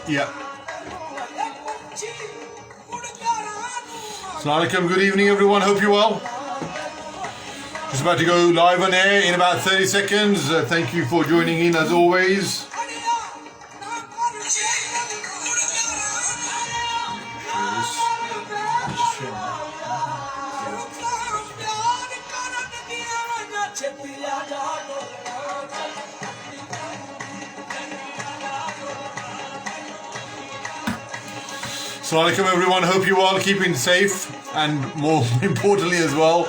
Yeah. Assalamu alaikum. Good evening, everyone. Hope you're well. Just about to go live on air in about 30 seconds. Thank you for joining in as always. Assalamu alaikum everyone, hope you all keeping safe and more importantly as well,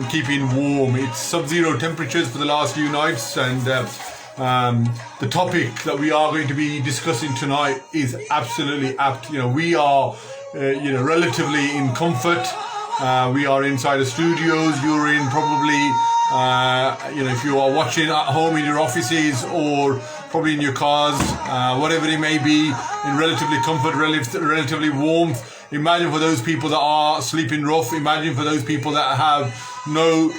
keeping warm. It's sub-zero temperatures for the last few nights, and the topic that we are going to be discussing tonight is absolutely apt. We are relatively in comfort. We are inside the studios. You're in probably if you are watching at home in your offices or probably in your cars, whatever it may be, in relatively comfort, relatively warmth. Imagine for those people that are sleeping rough. Imagine for those people that have no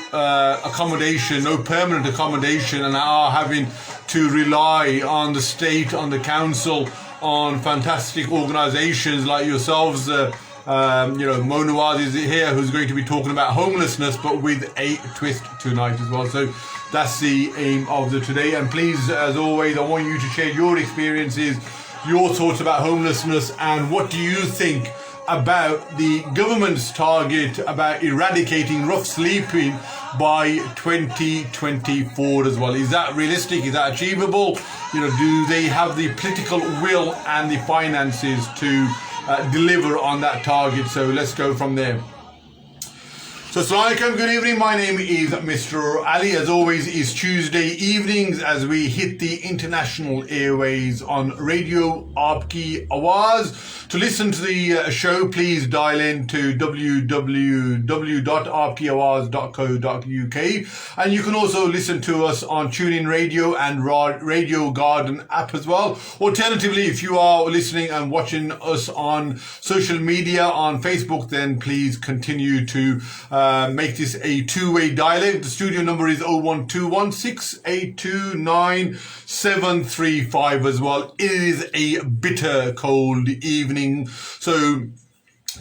accommodation, no permanent accommodation, and are having to rely on the state, on the council, on fantastic organisations like yourselves. Moe Nawaz is here, who's going to be talking about homelessness, but with a twist tonight as well. So that's the aim of the today. And please, as always, I want you to share your experiences, your thoughts about homelessness, and what do you think about the government's target about eradicating rough sleeping by 2024 as well. Is that realistic? Is that achievable? Do they have the political will and the finances to deliver on that target? So let's go from there. So assalamu alaikum, good evening. My name is Mr. Ali. As always, it's Tuesday evenings as we hit the international airways on Radio Aapki Awaaz. To listen to the show, please dial in to www.aapkiawaaz.co.uk, and you can also listen to us on TuneIn Radio and Radio Garden app as well. Alternatively, if you are listening and watching us on social media on Facebook, then please continue to make this a two-way dialogue. The studio number is 01216829735 as well. It is a bitter cold evening. So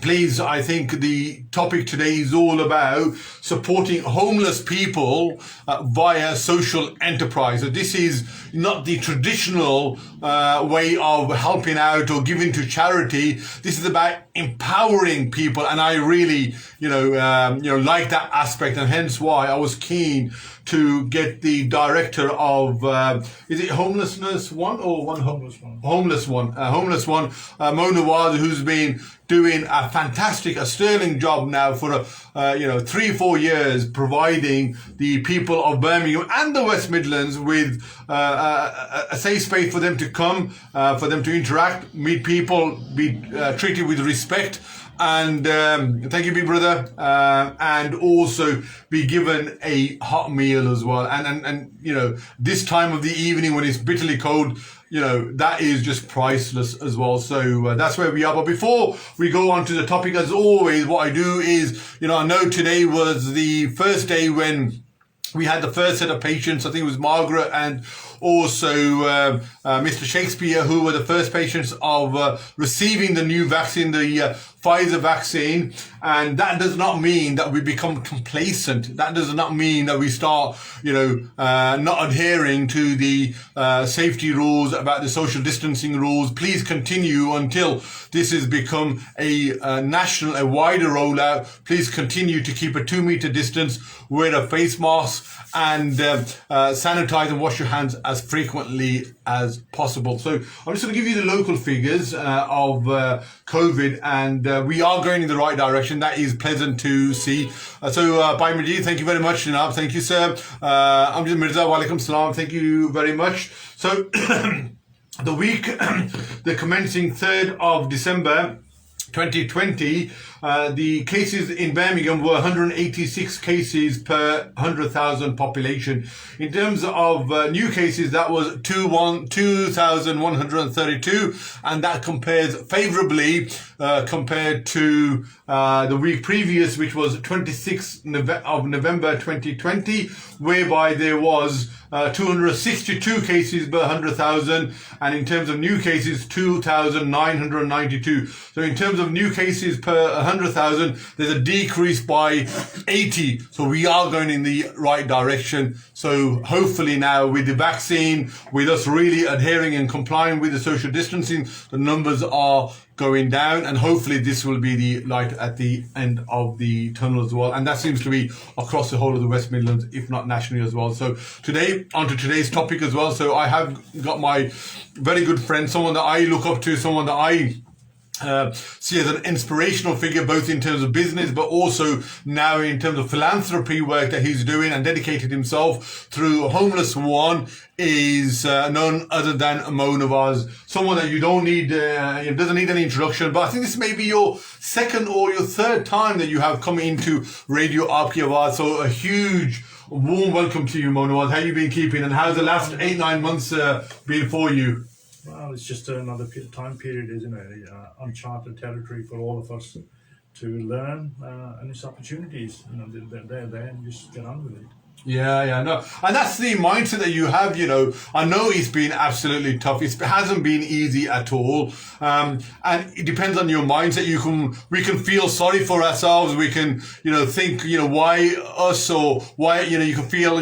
please, I think the topic today is all about supporting homeless people via social enterprise. So this is not the traditional way of helping out or giving to charity. This is about empowering people, and I really, like that aspect, and hence why I was keen to get the director of, is it Homelessness One or One Homeless One? Homeless One, Moe Nawaz, who's been doing a sterling job now for 3-4 years, providing the people of Birmingham and the West Midlands with a safe space for them to come, for them to interact, meet people, be treated with respect, and thank you, big brother, and also be given a hot meal as well. And this time of the evening when it's bitterly cold, that is just priceless as well. So that's where we are. But before we go on to the topic, as always, what I do is, I know today was the first day when we had the first set of patients. I think it was Margaret and also Mr. Shakespeare, who were the first patients of receiving the new vaccine, the Pfizer vaccine. And that does not mean that we become complacent. That does not mean that we start, not adhering to the safety rules, about the social distancing rules. Please continue until this has become a wider rollout. Please continue to keep a 2-meter distance, wear a face mask, and sanitize and wash your hands as frequently as possible. So I'm just going to give you the local figures of COVID, and we are going in the right direction. That is pleasant to see. Bhai Majid, thank you very much. Thank you, sir. Amjad Mirza, wa alaikum salam. Thank you very much. So the week, the commencing 3rd of December 2020, the cases in Birmingham were 186 cases per 100,000 population. In terms of new cases, that was 2,132, and that compares favourably compared to the week previous, which was 26th of November 2020, whereby there was 262 cases per 100,000, and in terms of new cases, 2,992. So in terms of new cases per 100,000, there's a decrease by 80. So we are going in the right direction. So hopefully now with the vaccine, with us really adhering and complying with the social distancing, the numbers are going down, and hopefully this will be the light at the end of the tunnel as well. And that seems to be across the whole of the West Midlands, if not nationally as well. So today, onto today's topic as well. So I have got my very good friend, someone that I look up to, someone that I see as an inspirational figure, both in terms of business, but also now in terms of philanthropy work that he's doing and dedicated himself through Homeless One, is none other than Moe Nawaz. Someone that you don't need, doesn't need any introduction, but I think this may be your second or your third time that you have come into Radio Awaaz. So a huge warm welcome to you, Moe Nawaz. How you been keeping, and how's the last 8-9 months been for you? Well, it's just another time period, isn't it? Uncharted territory for all of us to learn, and it's opportunities. They're there, and just get on with it. Yeah, no, and that's the mindset that you have. I know it's been absolutely tough. It hasn't been easy at all, and it depends on your mindset. We can feel sorry for ourselves. We can, think, why us, or why, you can feel,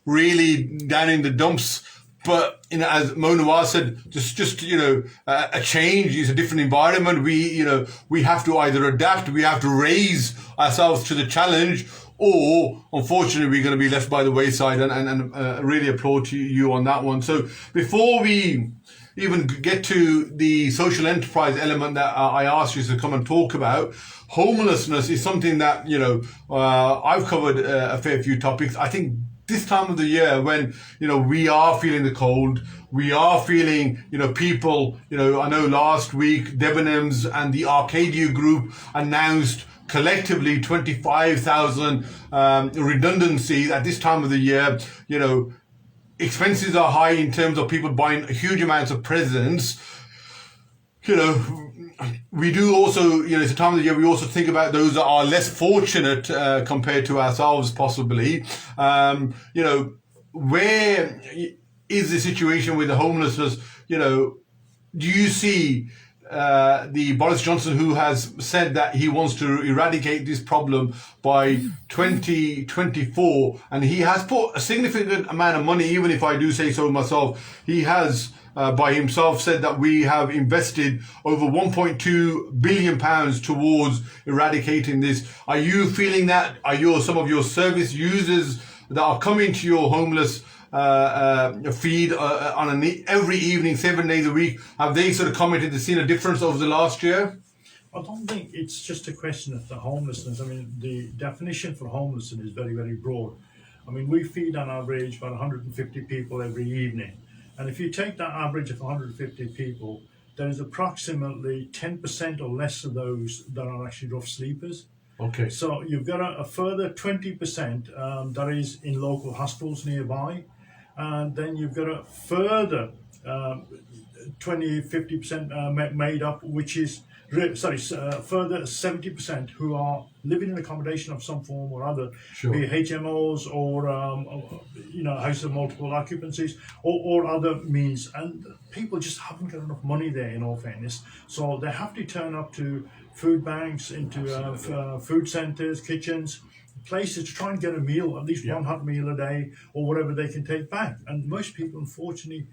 really down in the dumps. But as Moe Nawaz said, just a change is a different environment. We have to either adapt, we have to raise ourselves to the challenge, or unfortunately we're going to be left by the wayside. And really applaud to you on that one. So before we even get to the social enterprise element that I asked you to come and talk about, homelessness is something that I've covered a fair few topics. I think this time of the year when, we are feeling the cold, we are feeling, people, I know last week, Debenhams and the Arcadia Group announced collectively 25,000 redundancies at this time of the year. Expenses are high in terms of people buying huge amounts of presents. We do also, it's a time of the year we also think about those that are less fortunate compared to ourselves, possibly. Where is the situation with the homelessness? Do you see the Boris Johnson, who has said that he wants to eradicate this problem by 2024, and he has put a significant amount of money, even if I do say so myself, he has by himself said that we have invested over 1.2 billion pounds towards eradicating this. Are you feeling that? Are some of your service users that are coming to your homeless feed on every evening, 7 days a week, have they sort of commented they've seen a difference over the last year? I don't think it's just a question of the homelessness. I mean, the definition for homelessness is very, very broad. I mean, we feed on average about 150 people every evening. And if you take that average of 150 people, there is approximately 10% or less of those that are actually rough sleepers. Okay. So you've got a further 20% that is in local hospitals nearby. And then you've got a further 50% made up, which is, further 70% who are living in accommodation of some form or other, sure, be it HMOs or, house of multiple occupancies or other means. And people just haven't got enough money there, in all fairness. So they have to turn up to food banks, into food centres, kitchens, places to try and get a meal, at least one hot meal a day, or whatever they can take back. And most people, unfortunately,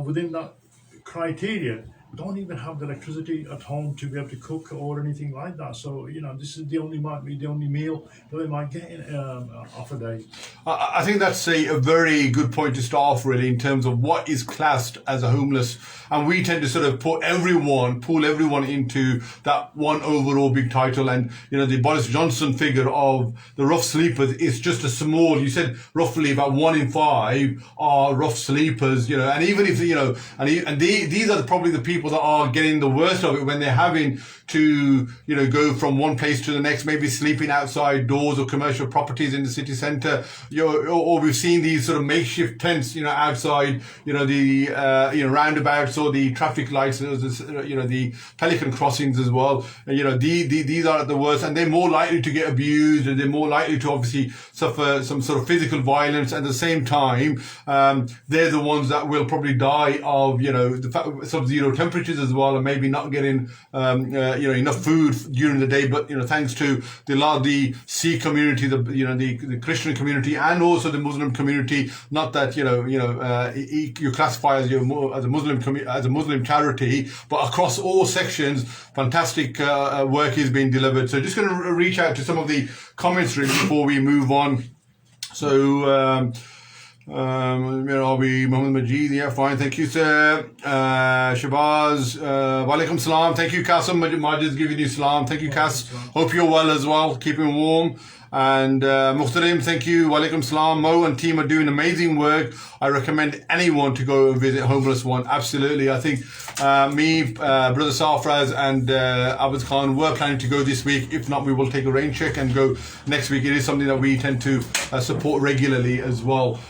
within that criteria, don't even have the electricity at home to be able to cook or anything like that. So, this is might be the only meal that they might get off a day. I think that's a very good point to start off, really, in terms of what is classed as a homeless. And we tend to sort of pull everyone into that one overall big title. And, the Boris Johnson figure of the rough sleepers is just a small, you said roughly about 1 in 5 are rough sleepers, and even if, these are probably the people that are getting the worst of it when they're having to, go from one place to the next, maybe sleeping outside doors or commercial properties in the city centre. Or we've seen these sort of makeshift tents, outside, the roundabouts or the traffic lights, the pelican crossings as well. These are the worst, and they're more likely to get abused, and they're more likely to obviously suffer some sort of physical violence. At the same time, they're the ones that will probably die of, the sub-zero temperatures as well, and maybe not getting, enough food during the day. But, thanks to the Sikh community, the Christian community, and also the Muslim community, not that, you classify as a Muslim charity, but across all sections, fantastic work is being delivered. So just going to reach out to some of the comments really before we move on. So, where are we? Muhammad Majid, yeah, fine, thank you, sir. Shabazz, walaikum salam, thank you, Qasim. Majid's giving you salam, thank you, Qas. Hope you're well as well, keeping warm. And Muhtarim, thank you, walaikum salam. Mo and team are doing amazing work. I recommend anyone to go and visit Homeless One. Absolutely. I think me, Brother Safraz and Awaaz Khan were planning to go this week. If not, we will take a rain check and go next week. It is something that we tend to support regularly as well.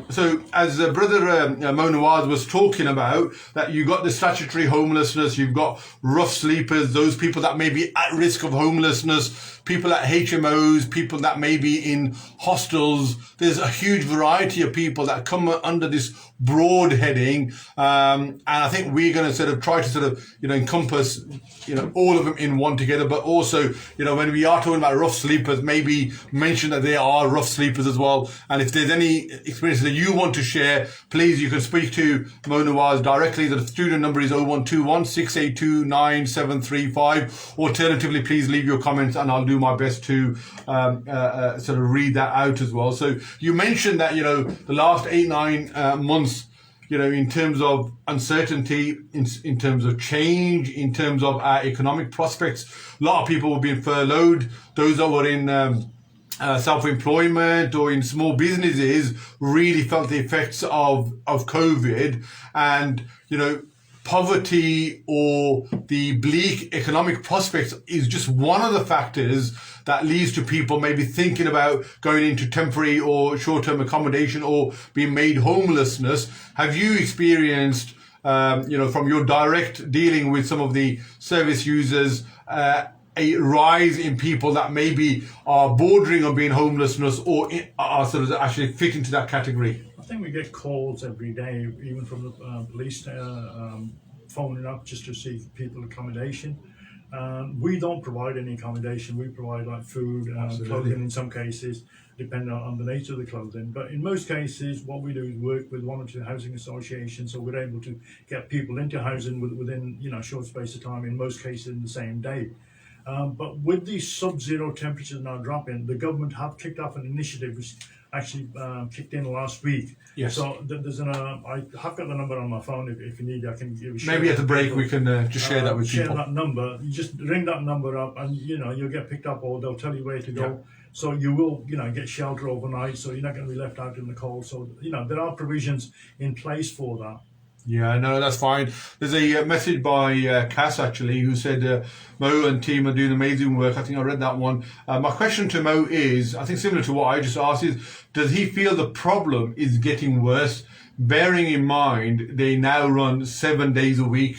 So as Brother Moe Nawaz was talking about, that you got the statutory homelessness, you've got rough sleepers, those people that may be at risk of homelessness, people at HMOs, people that may be in hostels. There's a huge variety of people that come under this broad heading, and I think we're going to try to encompass all of them in one together. But also, when we are talking about rough sleepers, maybe mention that they are rough sleepers as well. And if there's any experiences that you want to share, please, you can speak to Moe Nawaz directly. The student number is 0121 682 9735. Alternatively, please leave your comments and I'll do my best to read that out as well. So you mentioned that the last 8-9 months, in terms of uncertainty, in terms of change, in terms of our economic prospects, a lot of people were being furloughed. Those that were in self-employment or in small businesses really felt the effects of COVID. And poverty or the bleak economic prospects is just one of the factors that leads to people maybe thinking about going into temporary or short-term accommodation or being made homelessness. Have you experienced, from your direct dealing with some of the service users, a rise in people that maybe are bordering on being homelessness or are actually fit into that category? I think we get calls every day, even from the police, phoning up just to see people accommodation. We don't provide any accommodation. We provide like food, clothing in some cases, depending on the nature of the clothing. But in most cases, what we do is work with 1 or 2 housing associations, so we're able to get people into housing within a short space of time. In most cases, in the same day. But with these sub-zero temperatures now dropping, the government have kicked off an initiative which actually kicked in last week. Yes. So there's I have got the number on my phone. If you need, I can give you. Maybe at the break we can just share that with people. Share that number. You just ring that number up, and you'll get picked up, or they'll tell you where to go. Yeah. So you will, get shelter overnight. So you're not going to be left out in the cold. So there are provisions in place for that. Yeah, no, that's fine. There's a message by Cass, actually, who said, Mo and team are doing amazing work. I think I read that one. My question to Mo is, I think similar to what I just asked, is does he feel the problem is getting worse, bearing in mind they now run 7 days a week?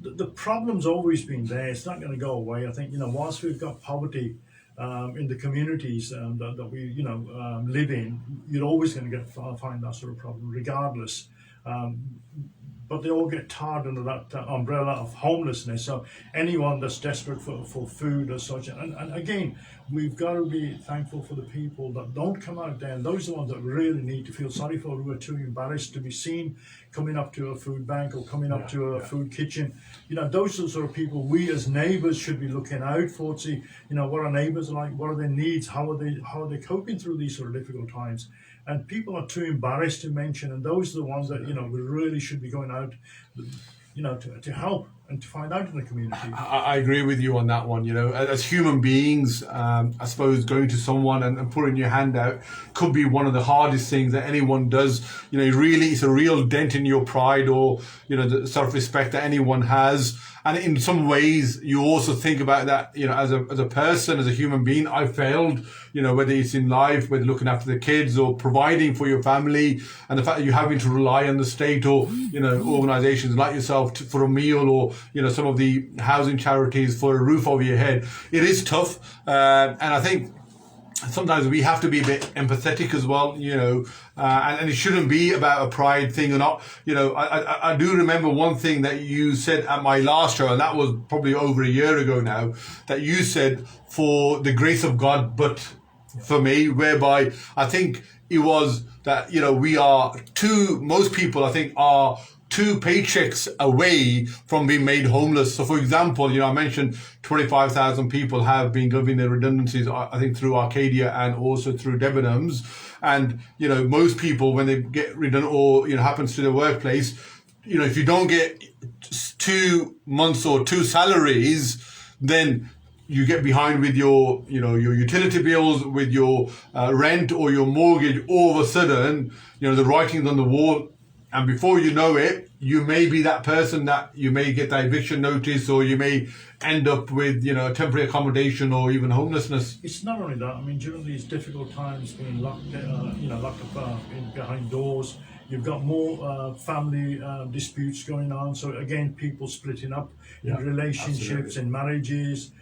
The problem's always been there. It's not going to go away. I think, whilst we've got poverty in the communities that we, live in, you're always going to find that sort of problem, regardless. But they all get tarred under that umbrella of homelessness. So anyone that's desperate for food or such, and again, we've got to be thankful for the people that don't come out there, and those are the ones that really need to feel sorry for, who are too embarrassed to be seen coming up to a food bank or coming up to a food kitchen. Those are the sort of people we as neighbours should be looking out for, to see, what our neighbours are like, what are their needs, how are they coping through these sort of difficult times. And people are too embarrassed to mention, and those are the ones that we really should be going out, to help. and to find out in the community. I agree with you on that one. You know, as human beings, I suppose going to someone and putting your hand out could be one of the hardest things that anyone does. You know, really, it's a real dent in your pride or, you know, the self-respect that anyone has. And in some ways, you also think about that, you know, as a person, as a human being, I failed, you know, whether it's in life, whether looking after the kids or providing for your family, and the fact that you're having to rely on the state or, you know, organizations like yourself for a meal or, you know, some of the housing charities for a roof over your head. It is tough. And I think sometimes we have to be a bit empathetic as well, you know, and it shouldn't be about a pride thing or not. You know, I do remember one thing that you said at my last show, and that was probably over a year ago now, that you said, for the grace of God, but for me, whereby I think it was that, you know, most people I think are 2 paychecks away from being made homeless. So, for example, you know, I mentioned 25,000 people have been given their redundancies, I think, through Arcadia and also through Debenhams. And, you know, most people, when they get redundant or, you know, happens to their workplace, you know, if you don't get 2 months or 2 salaries, then you get behind with your, you know, your utility bills, with your rent or your mortgage. All of a sudden, you know, the writing's on the wall. And before you know it, you may be that person that you may get that eviction notice, or you may end up with, you know, temporary accommodation or even homelessness. It's not only that. I mean, during these difficult times, being locked up behind doors, you've got more family disputes going on. So again, people splitting up in relationships, in marriages,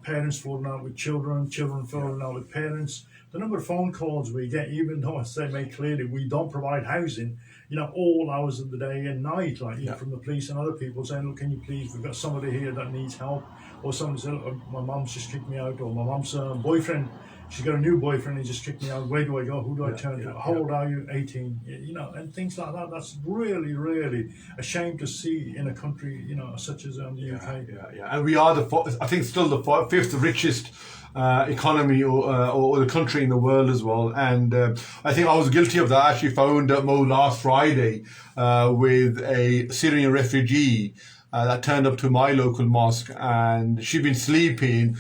parents falling out with children, children falling out with parents. The number of phone calls we get, even though I say make clearly we don't provide housing, you know, all hours of the day and night, like, you know, from the police and other people saying, look, can you please, we've got somebody here that needs help. Or somebody said, look, my mom's just kicked me out, or my mom's boyfriend, she's got a new boyfriend, he just kicked me out, where do I go, who do I turn to, how old are you, 18, you know, and things like that. That's really, really a shame to see in a country, you know, such as the UK. And we are I think still the 5th richest economy or the country in the world as well. And I think I was guilty of that. I actually phoned Moe last Friday with a Syrian refugee that turned up to my local mosque, and she'd been sleeping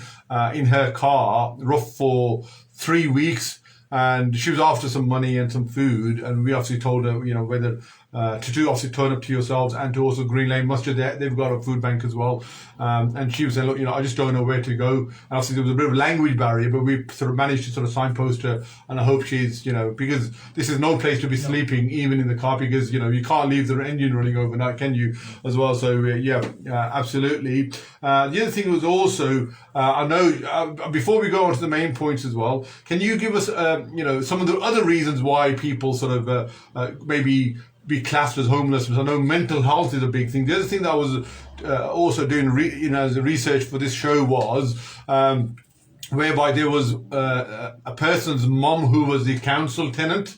in her car rough for 3 weeks. And she was after some money and some food, and we obviously told her, you know, whether to obviously turn up to yourselves and to also Green Lane Masjid. They've got a food bank as well. And she was saying, look, you know, I just don't know where to go. And obviously there was a bit of a language barrier, but we sort of managed to sort of signpost her. And I hope she's, you know, because this is no place to be sleeping, even in the car, because, you know, you can't leave the engine running overnight, can you, as well? So, absolutely. The other thing was also, I know, before we go on to the main points as well, can you give us, you know, some of the other reasons why people sort of maybe be classed as homeless? I know mental health is a big thing. The other thing that I was also doing, as a research for this show was whereby there was a person's mom who was the council tenant,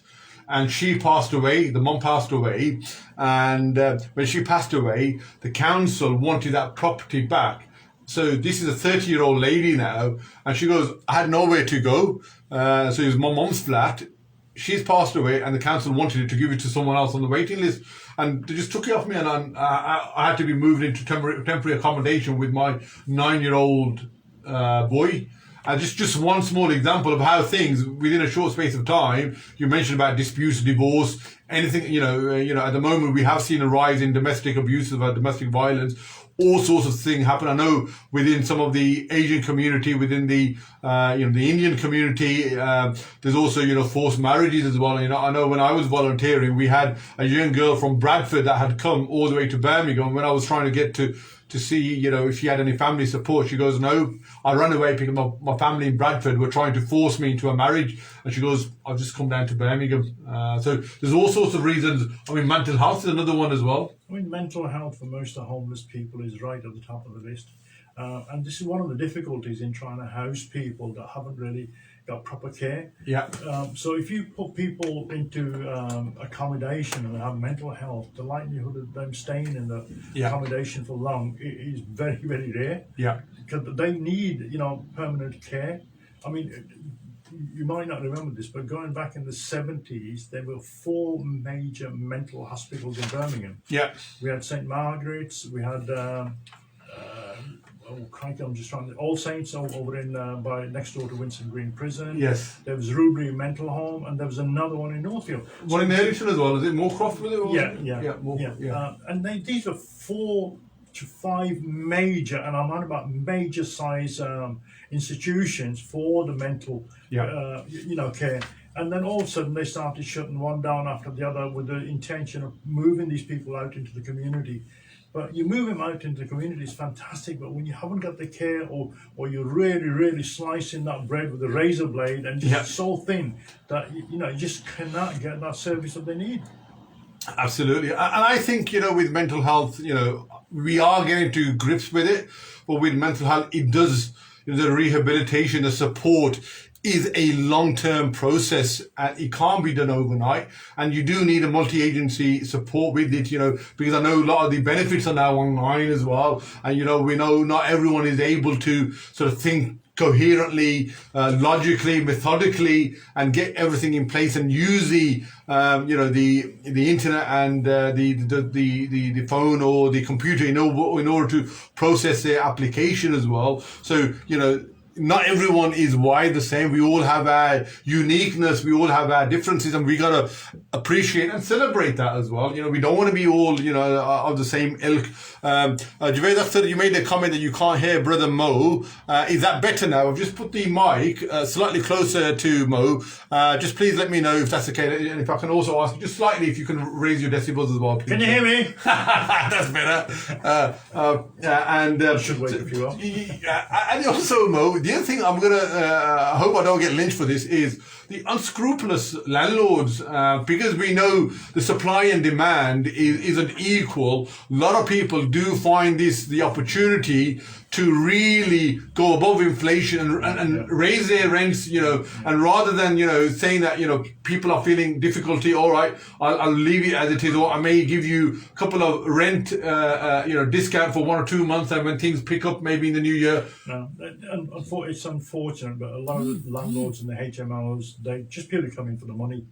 and she passed away. The mom passed away, and when she passed away, the council wanted that property back. So this is a 30-year-old lady now, and she goes, I had nowhere to go. So it was my mom's flat. She's passed away, and the council wanted it to give it to someone else on the waiting list, and they just took it off me, and I had to be moved into temporary accommodation with my 9-year-old boy. And just one small example of how things within a short space of time. You mentioned about disputes, divorce, anything. You know, at the moment we have seen a rise in domestic abuse, domestic violence. All sorts of things happen. I know within some of the Asian community, within the the Indian community, there's also forced marriages as well. I know when I was volunteering, we had a young girl from Bradford that had come all the way to Birmingham. When I was trying to get to see if she had any family support, she goes, no, I ran away because my family in Bradford were trying to force me into a marriage. And she goes, I've just come down to Birmingham. So there's all sorts of reasons. I mean, mental health is another one as well. I mean, mental health for most of the homeless people is right at the top of the list. And this is one of the difficulties in trying to house people that haven't really got proper care. Yeah. So if you put people into accommodation and have mental health, the likelihood of them staying in the accommodation for long is very, very rare. Yeah. Because they need, permanent care. I mean, you might not remember this, but going back in the 70s, there were four major mental hospitals in Birmingham. Yeah. We had St. Margaret's, we had, oh, crikey, I'm just trying to, All Saints over in, by next door to Winston Green Prison. Yes. There was Rubery Mental Home, and there was another one in Northfield. One in Edison as well. Is it Moorcroft with it? Or Yeah. And these are 4 to 5 major, and I'm on about major size institutions for the mental, care. And then all of a sudden they started shutting one down after the other with the intention of moving these people out into the community. But you move them out into the community is fantastic, but when you haven't got the care, or you're really slicing that bread with a razor blade and just so thin that you just cannot get that service that they need. Absolutely. And I think, with mental health, we are getting to grips with it, but with mental health, it does, the rehabilitation, the support is a long-term process, and it can't be done overnight, and you do need a multi-agency support with it, because I know a lot of the benefits are now online as well, and we know not everyone is able to sort of think coherently, logically, methodically, and get everything in place and use the internet and the phone or the computer in order to process their application as well. So not everyone is wired the same. We all have our uniqueness. We all have our differences, and we gotta appreciate and celebrate that as well. We don't want to be all of the same ilk. Javed Akhtar, you made a comment that you can't hear Brother Moe. Is that better now? I've just put the mic slightly closer to Moe. Just please let me know if that's okay, and if I can also ask just slightly if you can raise your decibels as well. Please. Can you hear me? That's better. I should wait if you are. And also, Moe, the other thing I'm gonna I hope I don't get lynched for this is the unscrupulous landlords, because we know the supply and demand isn't equal. A lot of people do find this the opportunity to really go above inflation and raise their rents, and rather than, saying that, people are feeling difficulty, all right, I'll leave it as it is, or I may give you a couple of rent, discount for 1 or 2 months, and when things pick up, maybe in the new year. No, it's unfortunate, but a lot of the landlords and the HMOs, they just purely come in for the money.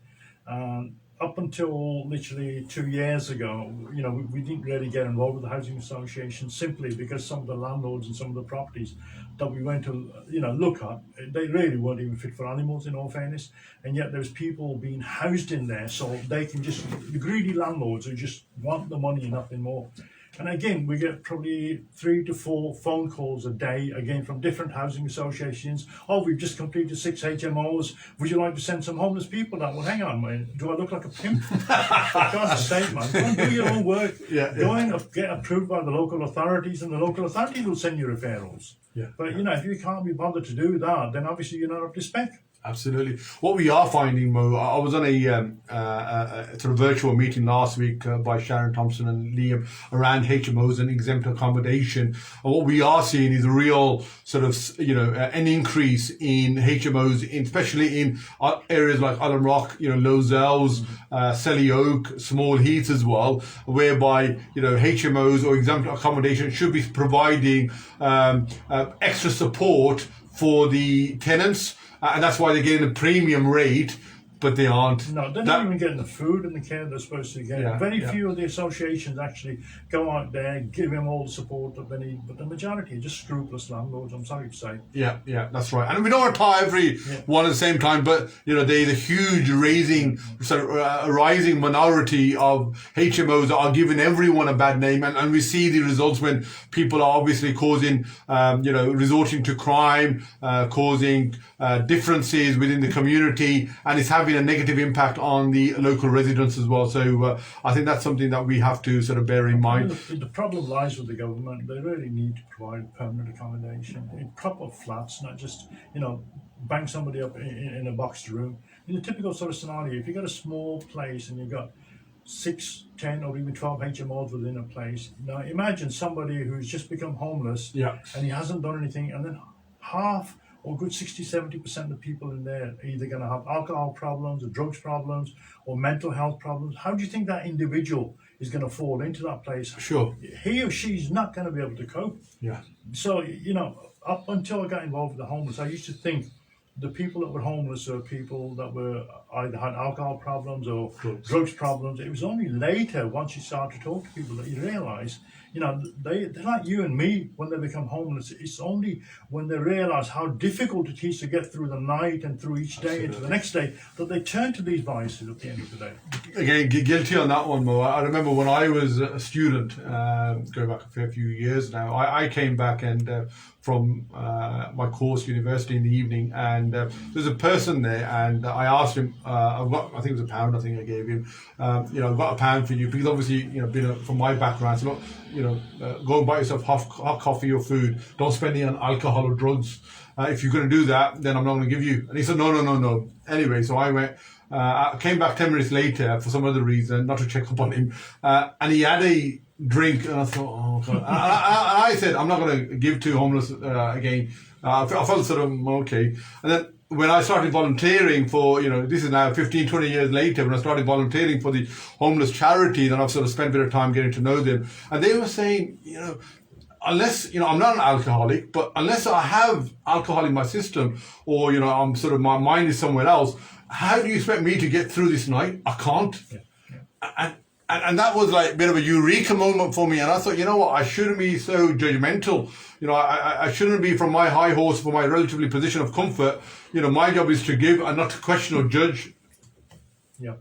Up until literally 2 years ago, we didn't really get involved with the housing association simply because some of the landlords and some of the properties that we went to, look at, they really weren't even fit for animals, in all fairness. And yet there's people being housed in there, so they can just, the greedy landlords who just want the money and nothing more. And again, we get probably 3 to 4 phone calls a day, again, from different housing associations. Oh, we've just completed 6 HMOs. Would you like to send some homeless people down? Well, hang on, man. Do I look like a pimp? For God's sake, man. Go and do your own work. Go and get approved by the local authorities, and the local authorities will send you referrals. But, if you can't be bothered to do that, then obviously you're not up to spec. Absolutely. What we are finding, Mo, I was on a sort of virtual meeting last week by Sharon Thompson and Liam around HMOs and exempt accommodation. And what we are seeing is a real sort of, an increase in HMOs, especially in areas like Allen Rock, Lozells, Selly Oak, Small Heath as well, whereby, HMOs or exempt accommodation should be providing extra support for the tenants. And that's why they're getting a premium rate, but they aren't. No, they're not even getting the food and the care they're supposed to get. Very few of the associations actually go out there, give them all the support that they need, but the majority are just scrupulous landlords, I'm sorry to say. Yeah, that's right. And we don't want to tie every one at the same time, but, there's a huge rising minority of HMOs that are giving everyone a bad name, and we see the results when people are obviously causing, resorting to crime, causing differences within the community, and it's having a negative impact on the local residents as well. So I think that's something that we have to sort of bear in mind. The problem lies with the government. They really need to provide permanent accommodation in proper flats, not just, bang somebody up in a boxed room. In a typical sort of scenario, if you've got a small place and you've got 6, 10 or even 12 HMOs within a place, now imagine somebody who's just become homeless and he hasn't done anything, and then half or good 60-70% of the people in there are either going to have alcohol problems or drugs problems or mental health problems. How do you think that individual is going to fall into that place? Sure. He or she's not going to be able to cope. Yeah. So, up until I got involved with the homeless, I used to think the people that were homeless were people that were either had alcohol problems or Drugs. drugs problems. It was only later, once you start to talk to people, that you realise, they're like you and me when they become homeless. It's only when they realise how difficult it is to get through the night and through each day into the next day that they turn to these vices at the end of the day. Again, guilty on that one, Mo. I remember when I was a student, going back a fair few years now, I came back and from my course, university in the evening, and there's a person there, and I asked him, I've got, I think it was £1, I think I gave him, I've got £1 for you, because obviously, being from my background, so go and buy yourself hot coffee or food, don't spend it on alcohol or drugs. If you're going to do that, then I'm not going to give you. And he said, no. Anyway, so I went, I came back 10 minutes later for some other reason, not to check up on him, and he had a drink, and I thought, oh God. And I said, I'm not going to give to homeless again. I felt sort of okay. And then when I started volunteering for, this is now 15, 20 years later, when I started volunteering for the homeless charity, then I've sort of spent a bit of time getting to know them. And they were saying, unless, I'm not an alcoholic, but unless I have alcohol in my system, or, I'm sort of, my mind is somewhere else, how do you expect me to get through this night? I can't. Yeah. And that was like a bit of a eureka moment for me. And I thought, I shouldn't be so judgmental. I shouldn't be from my high horse, from my relatively position of comfort. My job is to give and not to question or judge. Yeah.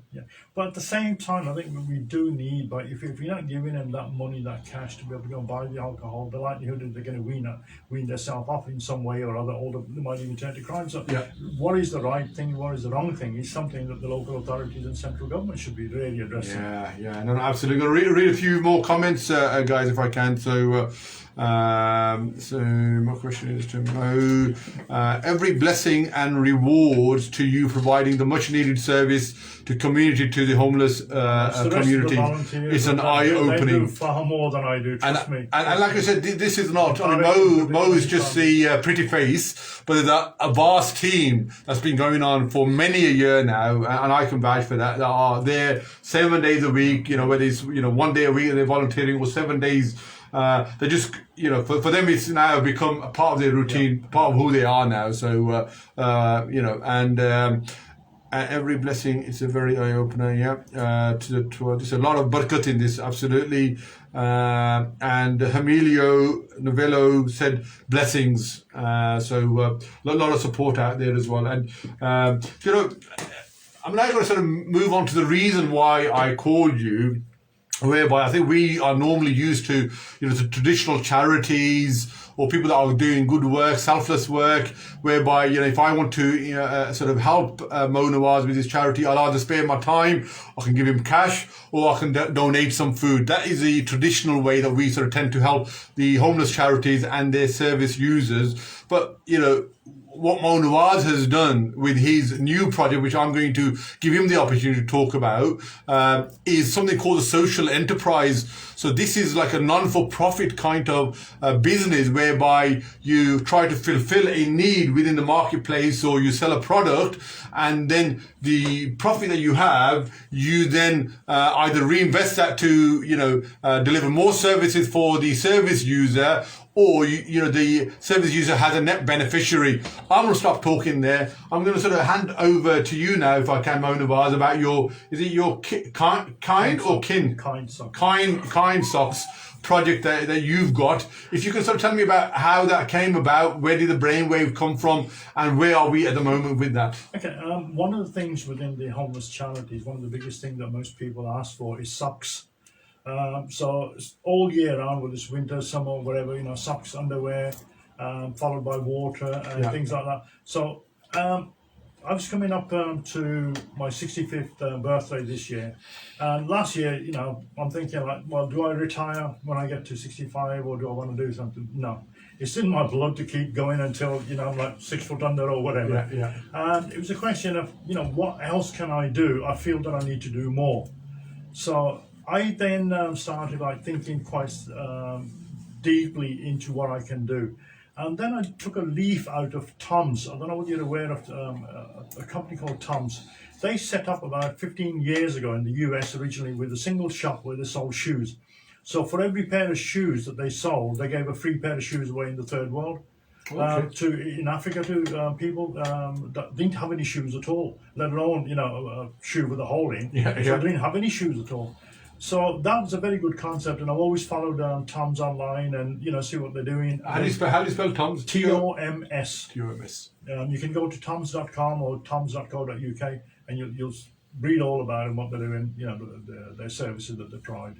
But at the same time, I think we do need, but if you're not giving them that money, that cash to be able to go and buy the alcohol, the likelihood that they're going to wean themselves off in some way or other, or they might even turn to crime. So what is the right thing, what is the wrong thing, is something that the local authorities and central government should be really addressing. No, absolutely. I'm going to read a few more comments, guys, if I can. So my question is to Mo. Every blessing and reward to you providing the much needed service to community, to the homeless community. It's an eye-opening. They do far more than I do, trust me. And like I said, this is not, Mo is just the pretty face, but there's a vast team that's been going on for many a year now, and I can vouch for that are there 7 days a week, whether it's, 1 day a week they're volunteering, or 7 days. They just, for them, it's now become a part of their routine, part of who they are now. So, and every blessing, it's a very eye opener. There's a lot of barakat in this, absolutely. And Emilio Novello said blessings. So a lot of support out there as well. And I'm now going to sort of move on to the reason why I called you, whereby I think we are normally used to, the traditional charities or people that are doing good work, selfless work, whereby, if I want to sort of help Moe Nawaz with his charity, I'll either spare my time, I can give him cash, or I can donate some food. That is the traditional way that we sort of tend to help the homeless charities and their service users. But, what Moe Nawaz has done with his new project, which I'm going to give him the opportunity to talk about, is something called a social enterprise. So this is like a non-for-profit kind of business whereby you try to fulfill a need within the marketplace, or you sell a product, and then the profit that you have, you then either reinvest that to, deliver more services for the service user, or the service user has a net beneficiary. I'm going to stop talking there. I'm going to sort of hand over to you now, if I can, Moe Nawaz, about your kind socks project that you've got. If you can sort of tell me about how that came about, where did the brainwave come from, and where are we at the moment with that? Okay, one of the things within the homeless charities, one of the biggest things that most people ask for is socks. So all year round, whether it's winter, summer, whatever, socks, underwear, followed by water and things like that. So I was coming up to my 65th birthday this year, and last year, I'm thinking like, well, do I retire when I get to 65, or do I want to do something? No, it's in my blood to keep going until I'm like 6 foot under or whatever. And it was a question of what else can I do? I feel that I need to do more. So I then started thinking quite deeply into what I can do. And then I took a leaf out of Tom's. I don't know whether you're aware of a company called Tom's. They set up about 15 years ago in the US originally with a single shop where they sold shoes. So for every pair of shoes that they sold, they gave a free pair of shoes away in the third world. to in Africa to people that didn't have any shoes at all, let alone a shoe with a hole in. Yeah, So yeah. they didn't have any shoes at all. So that was a very good concept, and I've always followed Tom's online and see what they're doing. How do you spell Tom's? TOMS. TOMS. You can go to toms.com or toms.co.uk and you'll read all about them, what they're doing, their services that they provide.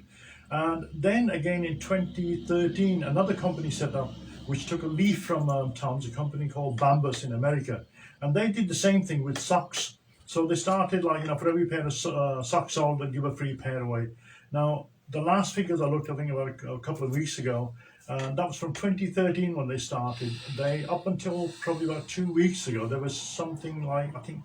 And then again in 2013, another company set up which took a leaf from Tom's, a company called Bombas in America, and they did the same thing with socks. So they started for every pair of socks sold, they'd give a free pair away. Now the last figures I looked, I think about a couple of weeks ago, that was from 2013 when they started. They up until probably about 2 weeks ago, there was something like I think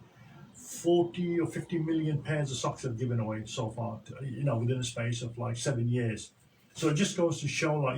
40 or 50 million pairs of socks they've given away so far, within a space of like 7 years. So it just goes to show,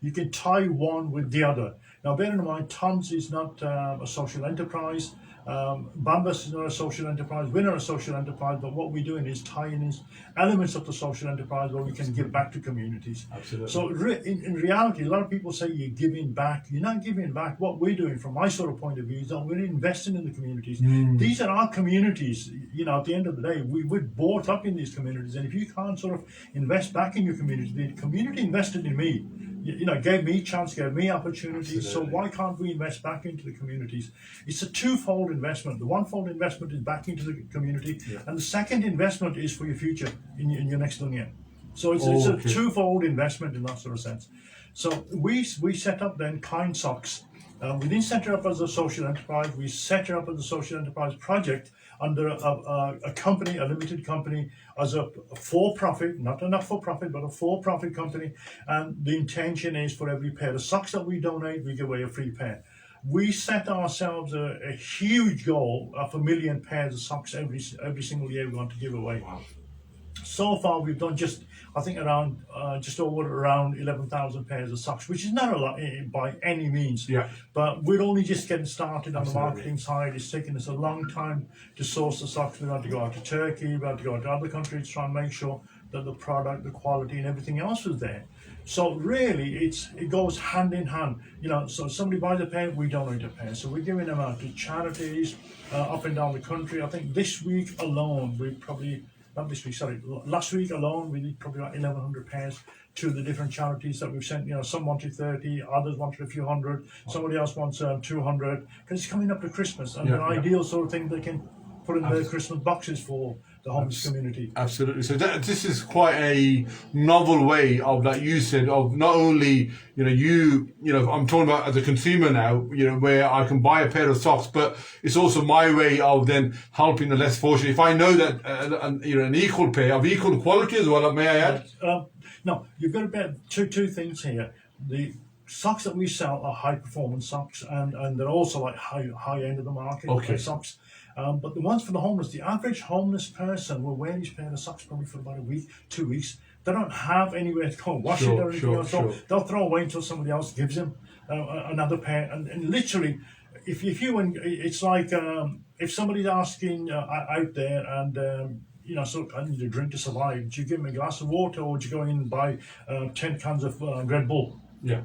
you can tie one with the other. Now, bear in mind, Tom's is not a social enterprise. Bombas is not a social enterprise. We're not a social enterprise, but what we're doing is tying in elements of the social enterprise where we can give back to communities. Absolutely. So in reality, a lot of people say you're giving back. You're not giving back. What we're doing, from my sort of point of view, is that we're investing in the communities. These are our communities. At the end of the day, we're brought up in these communities, and if you can't sort of invest back in your community, the community invested in me. Gave me chance, gave me opportunities. Absolutely. So why can't we invest back into the communities? It's a twofold investment. The one-fold investment is back into the community, and the second investment is for your future in your next dunya. So it's a twofold investment in that sort of sense. So we set up then Kind Socks. We didn't set it up as a social enterprise. We set it up as a social enterprise project under a company, a limited company, as a for-profit, not a not-for-profit, but a for-profit company. And the intention is for every pair of socks that we donate, we give away a free pair. We set ourselves a huge goal of 1 million pairs of socks every single year we want to give away. Wow. So far, we've done just over around 11,000 pairs of socks, which is not a lot by any means. Yeah. But we're only just getting started on Absolutely. the marketing side. It's taken us a long time to source the socks. We've had to go out to Turkey, we've had to go out to other countries to try and make sure that the product, the quality, and everything else was there. So really, it goes hand in hand. So somebody buys a pair, we donate a pair. So we're giving them out to charities up and down the country. I think this week alone, last week alone, we did probably about 1,100 pairs to the different charities that we've sent. Some wanted 30, others wanted a few hundred, somebody else wants 200, because it's coming up to Christmas, and an ideal sort of thing they can put in their Christmas boxes for the homeless community. Absolutely. So this is quite a novel way of, like you said, of not only, I'm talking about as a consumer now, where I can buy a pair of socks, but it's also my way of then helping the less fortunate. If I know that, an equal pair of equal quality as well, may I add? No, you've got to bear two things here. The socks that we sell are high performance socks, and they're also like high end of the market socks. But the ones for the homeless, the average homeless person will wear these pair of socks probably for about a week, 2 weeks. They don't have anywhere to go and wash it or anything else. So they'll throw away until somebody else gives them another pair. And literally, it's like if somebody's asking out there and so I need a drink to survive, do you give them a glass of water, or do you go in and buy 10 cans of Red Bull? Yeah.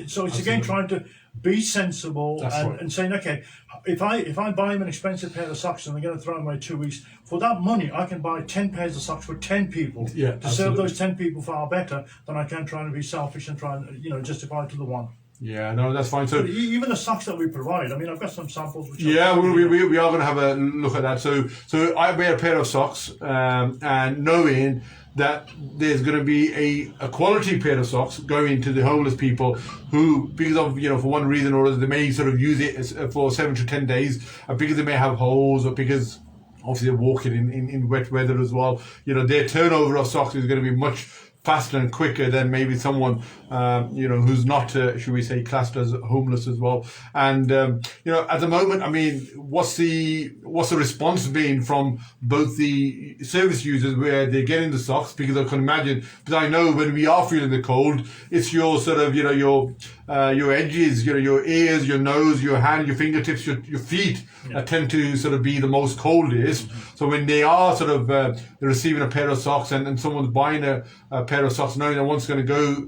So it's again trying to be sensible and saying, okay, if I buy them an expensive pair of socks and they're going to throw them away 2 weeks, for that money I can buy 10 pairs of socks for 10 people to serve those 10 people far better than I can trying to be selfish and try and justify it to the one. Yeah, no, that's fine. So even the socks that we provide, I mean, I've got some samples. Which we are going to have a look at that. So I wear a pair of socks, and knowing that there's going to be a quality pair of socks going to the homeless people who, because of, for one reason or other, they may sort of use it for 7 to 10 days, because they may have holes, or because obviously they're walking in wet weather as well. Their turnover of socks is going to be much faster and quicker than maybe someone, who's not, should we say, classed as homeless as well. And, at the moment, I mean, what's the response been from both the service users where they're getting the socks? Because I can imagine, because I know when we are feeling the cold, it's your sort of, your edges, your ears, your nose, your hand, your fingertips, your feet tend to sort of be the most coldest. So when they are sort of they're receiving a pair of socks and someone's buying a pair of socks, knowing that one's going to go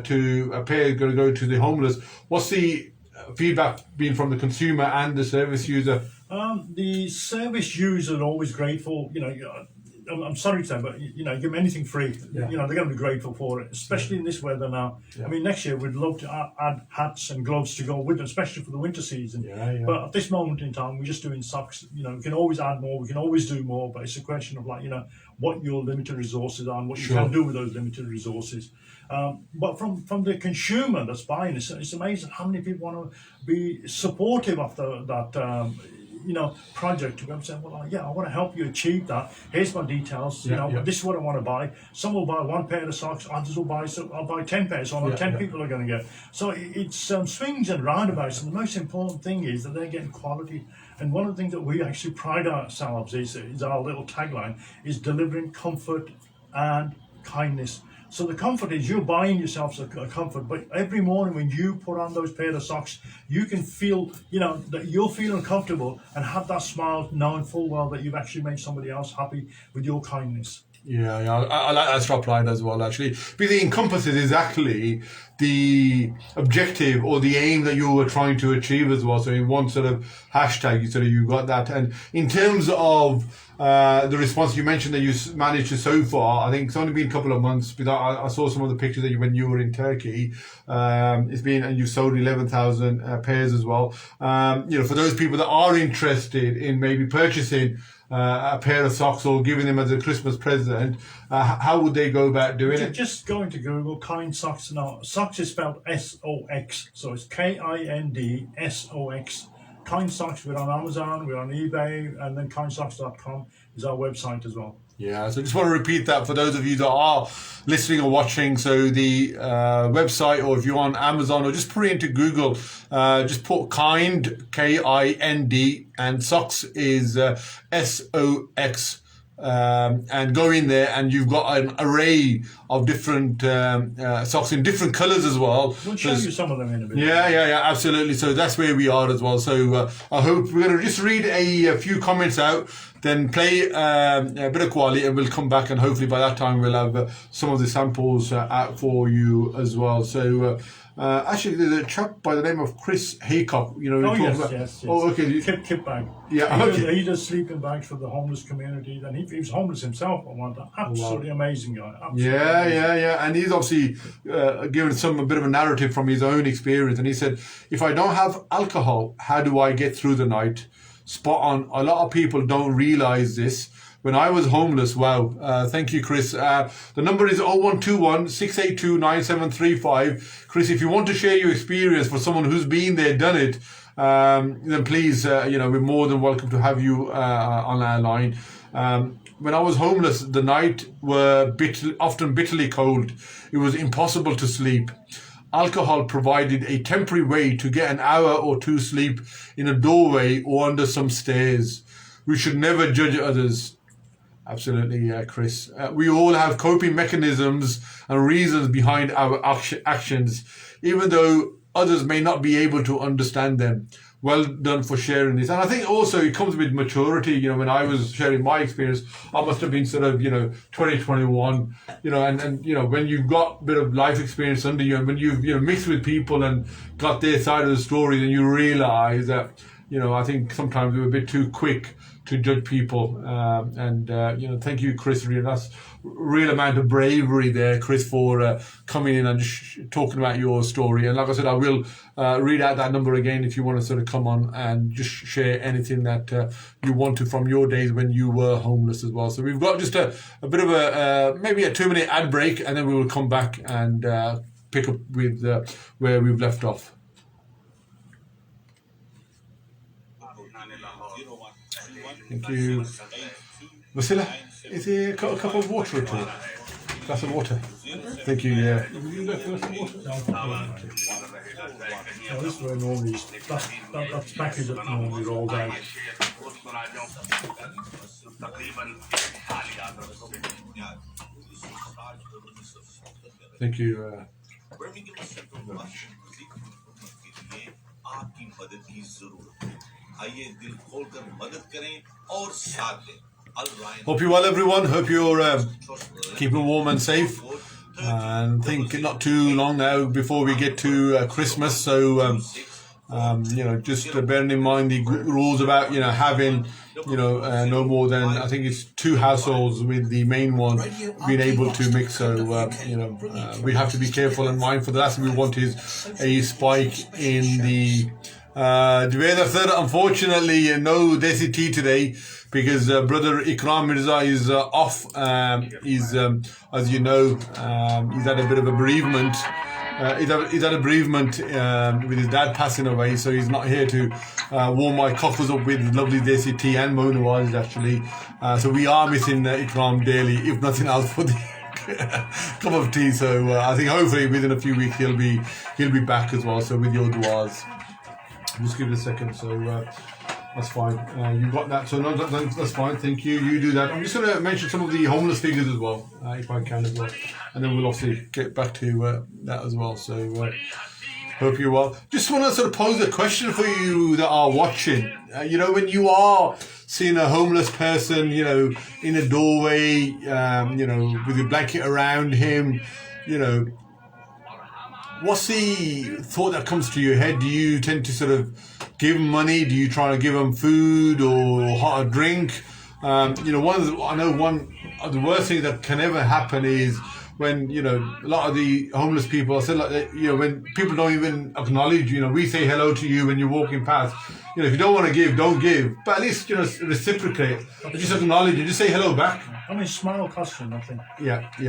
to the homeless, what's the feedback been from the consumer and the service user? The service user are always grateful. I'm sorry to say, but give them anything free. Yeah. They're going to be grateful for it, especially in this weather now. Yeah. I mean, next year we'd love to add hats and gloves to go with them, especially for the winter season. Yeah. But at this moment in time, we're just doing socks. We can always add more. We can always do more. But it's a question of what your limited resources are and what you Sure. can do with those limited resources. But from the consumer that's buying, it's amazing how many people want to be supportive of that. Project to say, well, I want to help you achieve that. Here's my details. This is what I want to buy. Some will buy one pair of socks. Others will buy. So I'll buy 10 pairs. So 10 people are going to get. So it's swings and roundabouts. And the most important thing is that they're getting quality. And one of the things that we actually pride ourselves is our little tagline is delivering comfort and kindness. So the comfort is you're buying yourself a comfort, but every morning when you put on those pair of socks, you can feel, that you're feeling comfortable and have that smile, knowing full well that you've actually made somebody else happy with your kindness. Yeah, I like that strap line as well, actually. Because it encompasses exactly the objective or the aim that you were trying to achieve as well. So in one sort of hashtag, you got that. And in terms of the response you mentioned that you managed to so far, I think it's only been a couple of months. But I saw some of the pictures that when you were in Turkey. It's been, and you've sold 11,000 pairs as well. For those people that are interested in maybe purchasing a pair of socks or giving them as a Christmas present, how would they go about doing it? Just go into Google, Kind Socks. Now, socks is spelled S-O-X, so it's KINDSOX. Kind Socks, we're on Amazon, we're on eBay, and then kindsocks.com is our website as well. Yeah, so I just want to repeat that for those of you that are listening or watching. So the website, or if you're on Amazon, or just put it into Google, just put Kind, K-I-N-D, and Socks is S-O-X. And go in there, and you've got an array of different socks in different colours as well. We'll show you some of them in a bit. Yeah, absolutely. So that's where we are as well. So I hope we're going to just read a few comments out, then play a bit of quality, and we'll come back, and hopefully by that time we'll have some of the samples out for you as well. So actually, there's a chap by the name of Chris Haycock. Yes. Oh, okay. Kip bag. Yeah, okay. He does sleeping bags for the homeless community. Then he was homeless himself at one time. Absolutely amazing guy. Absolutely Yeah. And he's obviously given a bit of a narrative from his own experience. And he said, if I don't have alcohol, how do I get through the night? Spot on. A lot of people don't realize this. When I was homeless, wow. Thank you, Chris. The number is 0121 682 9735. Chris, if you want to share your experience for someone who's been there, done it, then please, we're more than welcome to have you on our line. When I was homeless, the night were often bitterly cold. It was impossible to sleep. Alcohol provided a temporary way to get an hour or two sleep in a doorway or under some stairs. We should never judge others. Absolutely, Chris. We all have coping mechanisms and reasons behind our actions, even though others may not be able to understand them. Well done for sharing this. And I think also it comes with maturity. When I was sharing my experience, I must have been sort of, 2021, and when you've got a bit of life experience under you, and when you've, mixed with people and got their side of the story, then you realize that, I think sometimes we're a bit too quick to judge people. Thank you, Chris. That's real amount of bravery there, Chris, for coming in and talking about your story. And like I said, I will read out that number again if you want to sort of come on and just share anything that you want to from your days when you were homeless as well. So we've got just a bit of maybe a 2-minute ad break, and then we will come back and pick up with where we've left off. Thank you. Vasila, is there a cup of water at all? Glass of water. Thank you, yeah. This is where normally that's package that normally rolls out. Thank you. Hope you're well, everyone. Hope you're keeping warm and safe. And think not too long now before we get to Christmas. So Just bearing in mind the rules about having no more than, I think it's 2 households with the main one being able to mix. So we have to be careful and mindful. The last thing we want is a spike in the unfortunately, no Desi tea today because brother Ikram Mirza is off. He's as you know, he's had a bit of a bereavement. He's had a bereavement with his dad passing away, so he's not here to warm my cockles up with lovely Desi tea and Moe Nawaz actually. So we are missing Ikram daily, if nothing else, for the cup of tea. So I think hopefully within a few weeks he'll be back as well. So with your duas, just give it a second. So that's fine. You got that. So no, that's fine. Thank you. You do that. I'm just going to mention some of the homeless figures as well, if I can as well, and then we'll obviously get back to that as well. So hope you're well. Just want to sort of pose a question for you that are watching. When you are seeing a homeless person, in a doorway, with a blanket around him, what's the thought that comes to your head? Do you tend to sort of give them money? Do you try to give them food or hot drink? One of the worst things that can ever happen is when a lot of the homeless people, I said when people don't even acknowledge we say hello to you when you're walking past. If you don't want to give, don't give, but at least reciprocate. Just acknowledge it. Just say hello back. I mean, smile costs you nothing.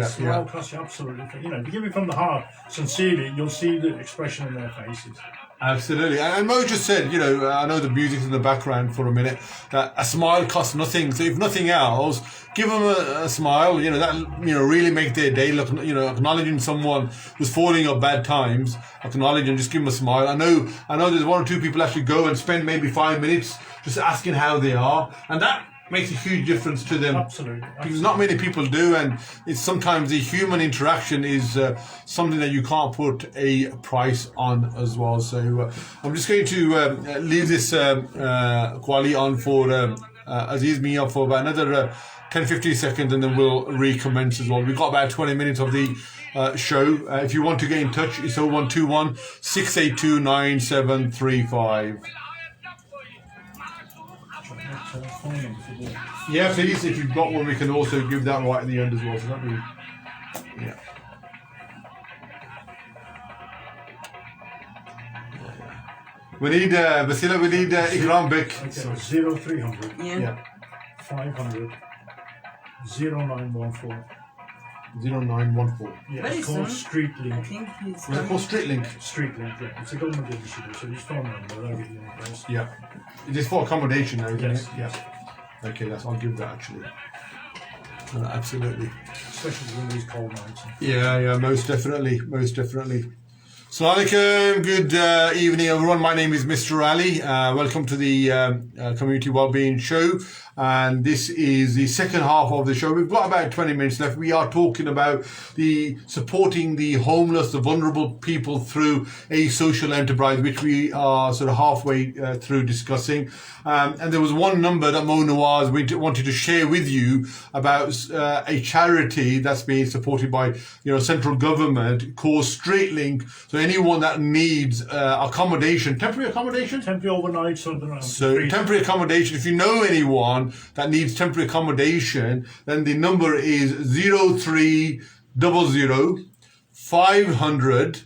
Smile costs you absolutely. If you give it from the heart, sincerely, you'll see the expression in their faces. Absolutely. And Mo just said, I know the music's in the background for a minute, that a smile costs nothing. So if nothing else, give them a smile, that, really make their day. Look, acknowledging someone who's falling on bad times, acknowledge and just give them a smile. I know there's 1 or 2 people actually go and spend maybe 5 minutes just asking how they are. And that makes a huge difference to them. Absolutely. Because not many people do, and it's sometimes the human interaction is something that you can't put a price on as well. So I'm just going to leave this Quali on for Aziz Mia for about another 10-15 seconds, and then we'll recommence as well. We've got about 20 minutes of the show. If you want to get in touch, it's 0121 682 9735. Yeah, please, if you've got one, we can also give that right at the end as well. So that'd be, yeah. We need, Basila, we need Ikram Bek. Okay, so 0300 Yeah. 500 0914. 0914. Yeah, Very it's called soon. Street I Link. think he's Was it called Street Link? Street Link, yeah. It's a government initiative, so just phone number, they'll give you the price. Yeah. It is for accommodation now, isn't Yes. it? Yeah. Okay, I'll give that actually. Absolutely. Especially when these cold nights. Yeah, most definitely. Assalamu alaikum, good evening everyone. My name is Mr. Ali. Welcome to the Community Wellbeing Show. And this is the second half of the show. We've got about 20 minutes left. We are talking about supporting the homeless, the vulnerable people through a social enterprise, which we are sort of halfway through discussing. And there was one number that Moe Nawaz wanted to share with you about a charity that's being supported by central government called Street Link. So anyone that needs accommodation, temporary accommodation? Temporary overnight, something. So temporary accommodation, if you know anyone that needs temporary accommodation, then the number is 0300 500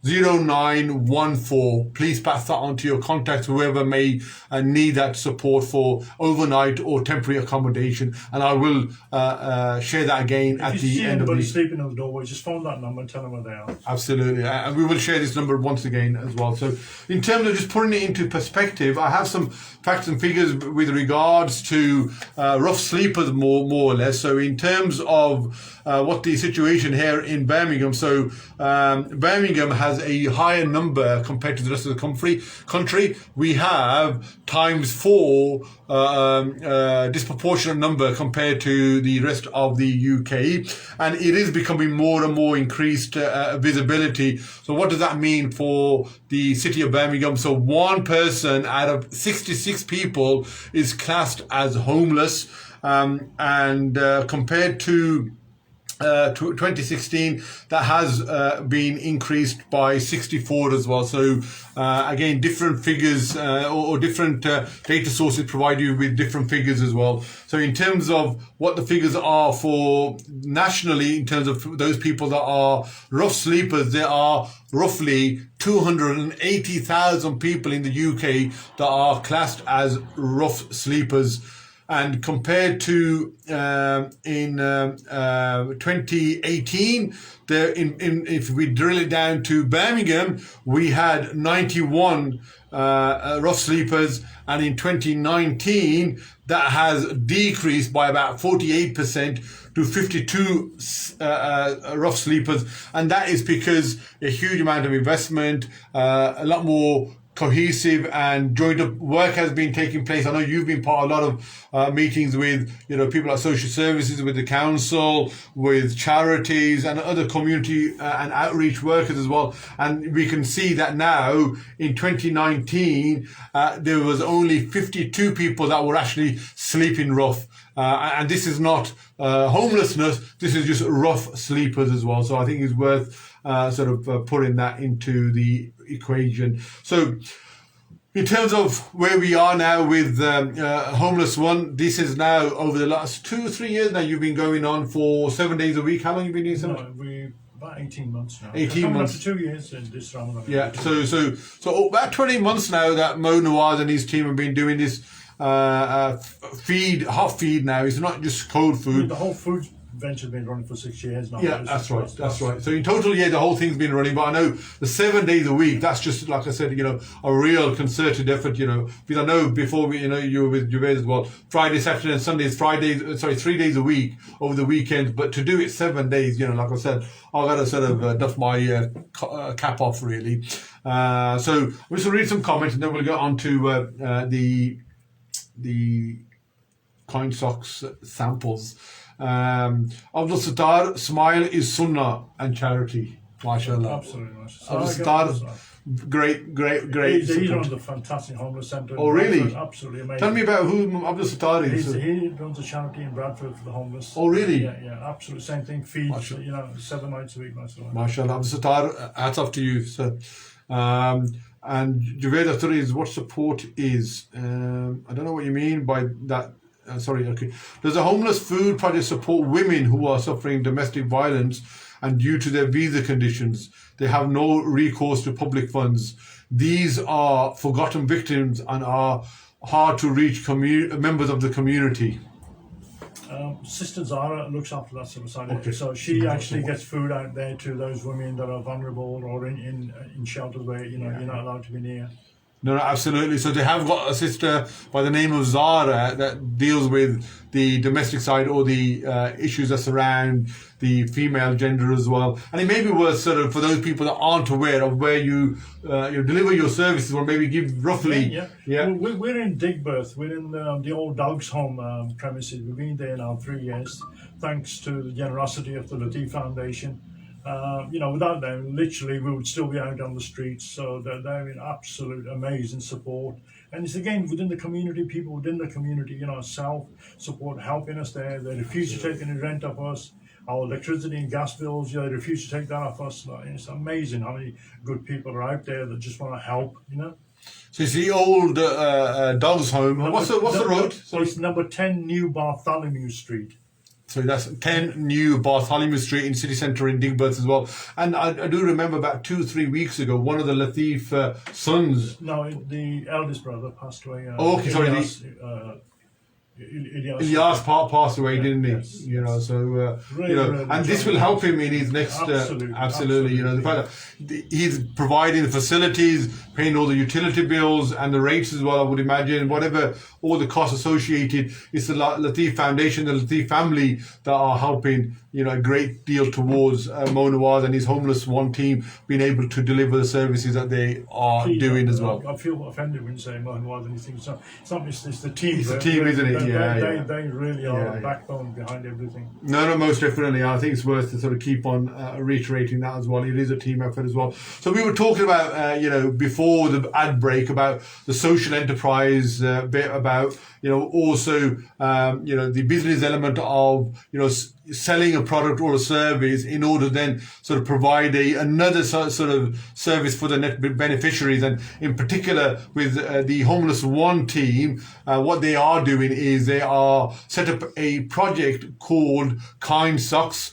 0914. Please pass that on to your contacts, whoever may need that support for overnight or temporary accommodation. And I will share that again at the end of the... If you see anybody sleeping on the doorway, just phone that number and tell them where they are. Absolutely. And we will share this number once again as well. So in terms of just putting it into perspective, I have some facts and figures with regards to rough sleepers more or less. So in terms of what the situation here in Birmingham. So Birmingham has a higher number compared to the rest of the country. We have times 4 disproportionate number compared to the rest of the UK, and it is becoming more and more increased visibility. So what does that mean for the city of Birmingham? So 1 person out of 66 people is classed as homeless, and compared to 2016, that has been increased by 64 as well. So again, different figures or different data sources provide you with different figures as well. So in terms of what the figures are for nationally, in terms of those people that are rough sleepers, there are roughly 280,000 people in the UK that are classed as rough sleepers. And compared to in 2018, if we drill it down to Birmingham, we had 91 rough sleepers, and in 2019 that has decreased by about 48% to 52 rough sleepers, and that is because a huge amount of investment, a lot more cohesive and joined up work has been taking place. I know you've been part of a lot of meetings with people at social services, with the council, with charities and other community and outreach workers as well. And we can see that now in 2019 there was only 52 people that were actually sleeping rough. And this is not homelessness, this is just rough sleepers as well. So I think it's worth putting that into the equation. So in terms of where we are now with Homeless One, this is now over the last 2 or 3 years now. You've been going on for 7 days a week. How long have you been doing so? No, we about 18 months now. 18 months. Up to 2 years in this Ramadan. Yeah. So about 20 months now that Moe Nawaz and his team have been doing this hot feed now. It's not just cold food. The whole food venture been running for 6 years now. Yeah, that's right. So in total, the whole thing's been running. But I know the 7 days a week, that's just, like I said, a real concerted effort, because I know before you were with Awaaz as well, Friday, Saturday and Sundays, 3 days a week over the weekends, but to do it 7 days, like I said, I've got to sort of dust my cap off, really. So I'm just going to read some comments and then we'll get on to the coin socks samples. Abdul Sattar, smile is sunnah and charity. MashaAllah. Absolutely. Abdul Sattar, great. He runs a fantastic homeless centre. Oh, really? Bradford, absolutely amazing. Tell me about who Abdul Sattar is. He runs a charity in Bradford for the homeless. Oh, really? Yeah, absolutely. Same thing. Feeds, 7 nights a week. MashaAllah. Abdul Sattar, hats off to you, sir. And Javed Akhtar is what support is. I don't know what you mean by that. Okay. Does the homeless food project support women who are suffering domestic violence and due to their visa conditions, they have no recourse to public funds? These are forgotten victims and are hard to reach members of the community. Sister Zara looks after that sort of side. Okay. So she actually gets food out there to those women that are vulnerable or in shelters where you're not allowed to be near. No, absolutely. So they have got a sister by the name of Zara that deals with the domestic side or the issues that surround the female gender as well. And it may be worth for those people that aren't aware of where you deliver your services, or maybe give roughly. Yeah. Well, we're in Digbirth. We're in the old dogs' home premises. We've been there now 3 years, thanks to the generosity of the Latif Foundation. Without them, literally, we would still be out on the streets. So they're in absolute amazing support. And it's again within the community, people within the community, self-support, helping us there. They refuse to take any rent off us. Our electricity and gas bills, they refuse to take that off us. It's amazing how many good people are out there that just want to help, So it's the old dogs' home. What's the road? So it's number 10 New Bartholomew Street. So that's 10 New Bartholomew Street in city centre in Digbirth as well. And I do remember about 2 or 3 weeks ago, one of the Latif sons. No, the eldest brother passed away. Ilyas passed away, didn't he? Yes, really, and this will help him in his next. Absolutely. The fact that he's providing the facilities, paying all the utility bills and the rates as well. I would imagine whatever all the costs associated. It's the Latif Foundation, the Latif family that are helping. A great deal towards Moe Nawaz and his Homeless One team being able to deliver the services that they are doing as well. I feel offended when you say Moe Nawaz and these things. It's not it's the team. It's the team, isn't it? They really are the backbone behind everything. No, most definitely. I think it's worth to sort of keep on reiterating that as well. It is a team effort as well. So we were talking about, before the ad break, about the social enterprise bit, about, also, the business element of, selling a product or a service in order to then sort of provide another sort of service for the net beneficiaries. And in particular with the Homeless One team, what they are doing is they are set up a project called Kind Socks,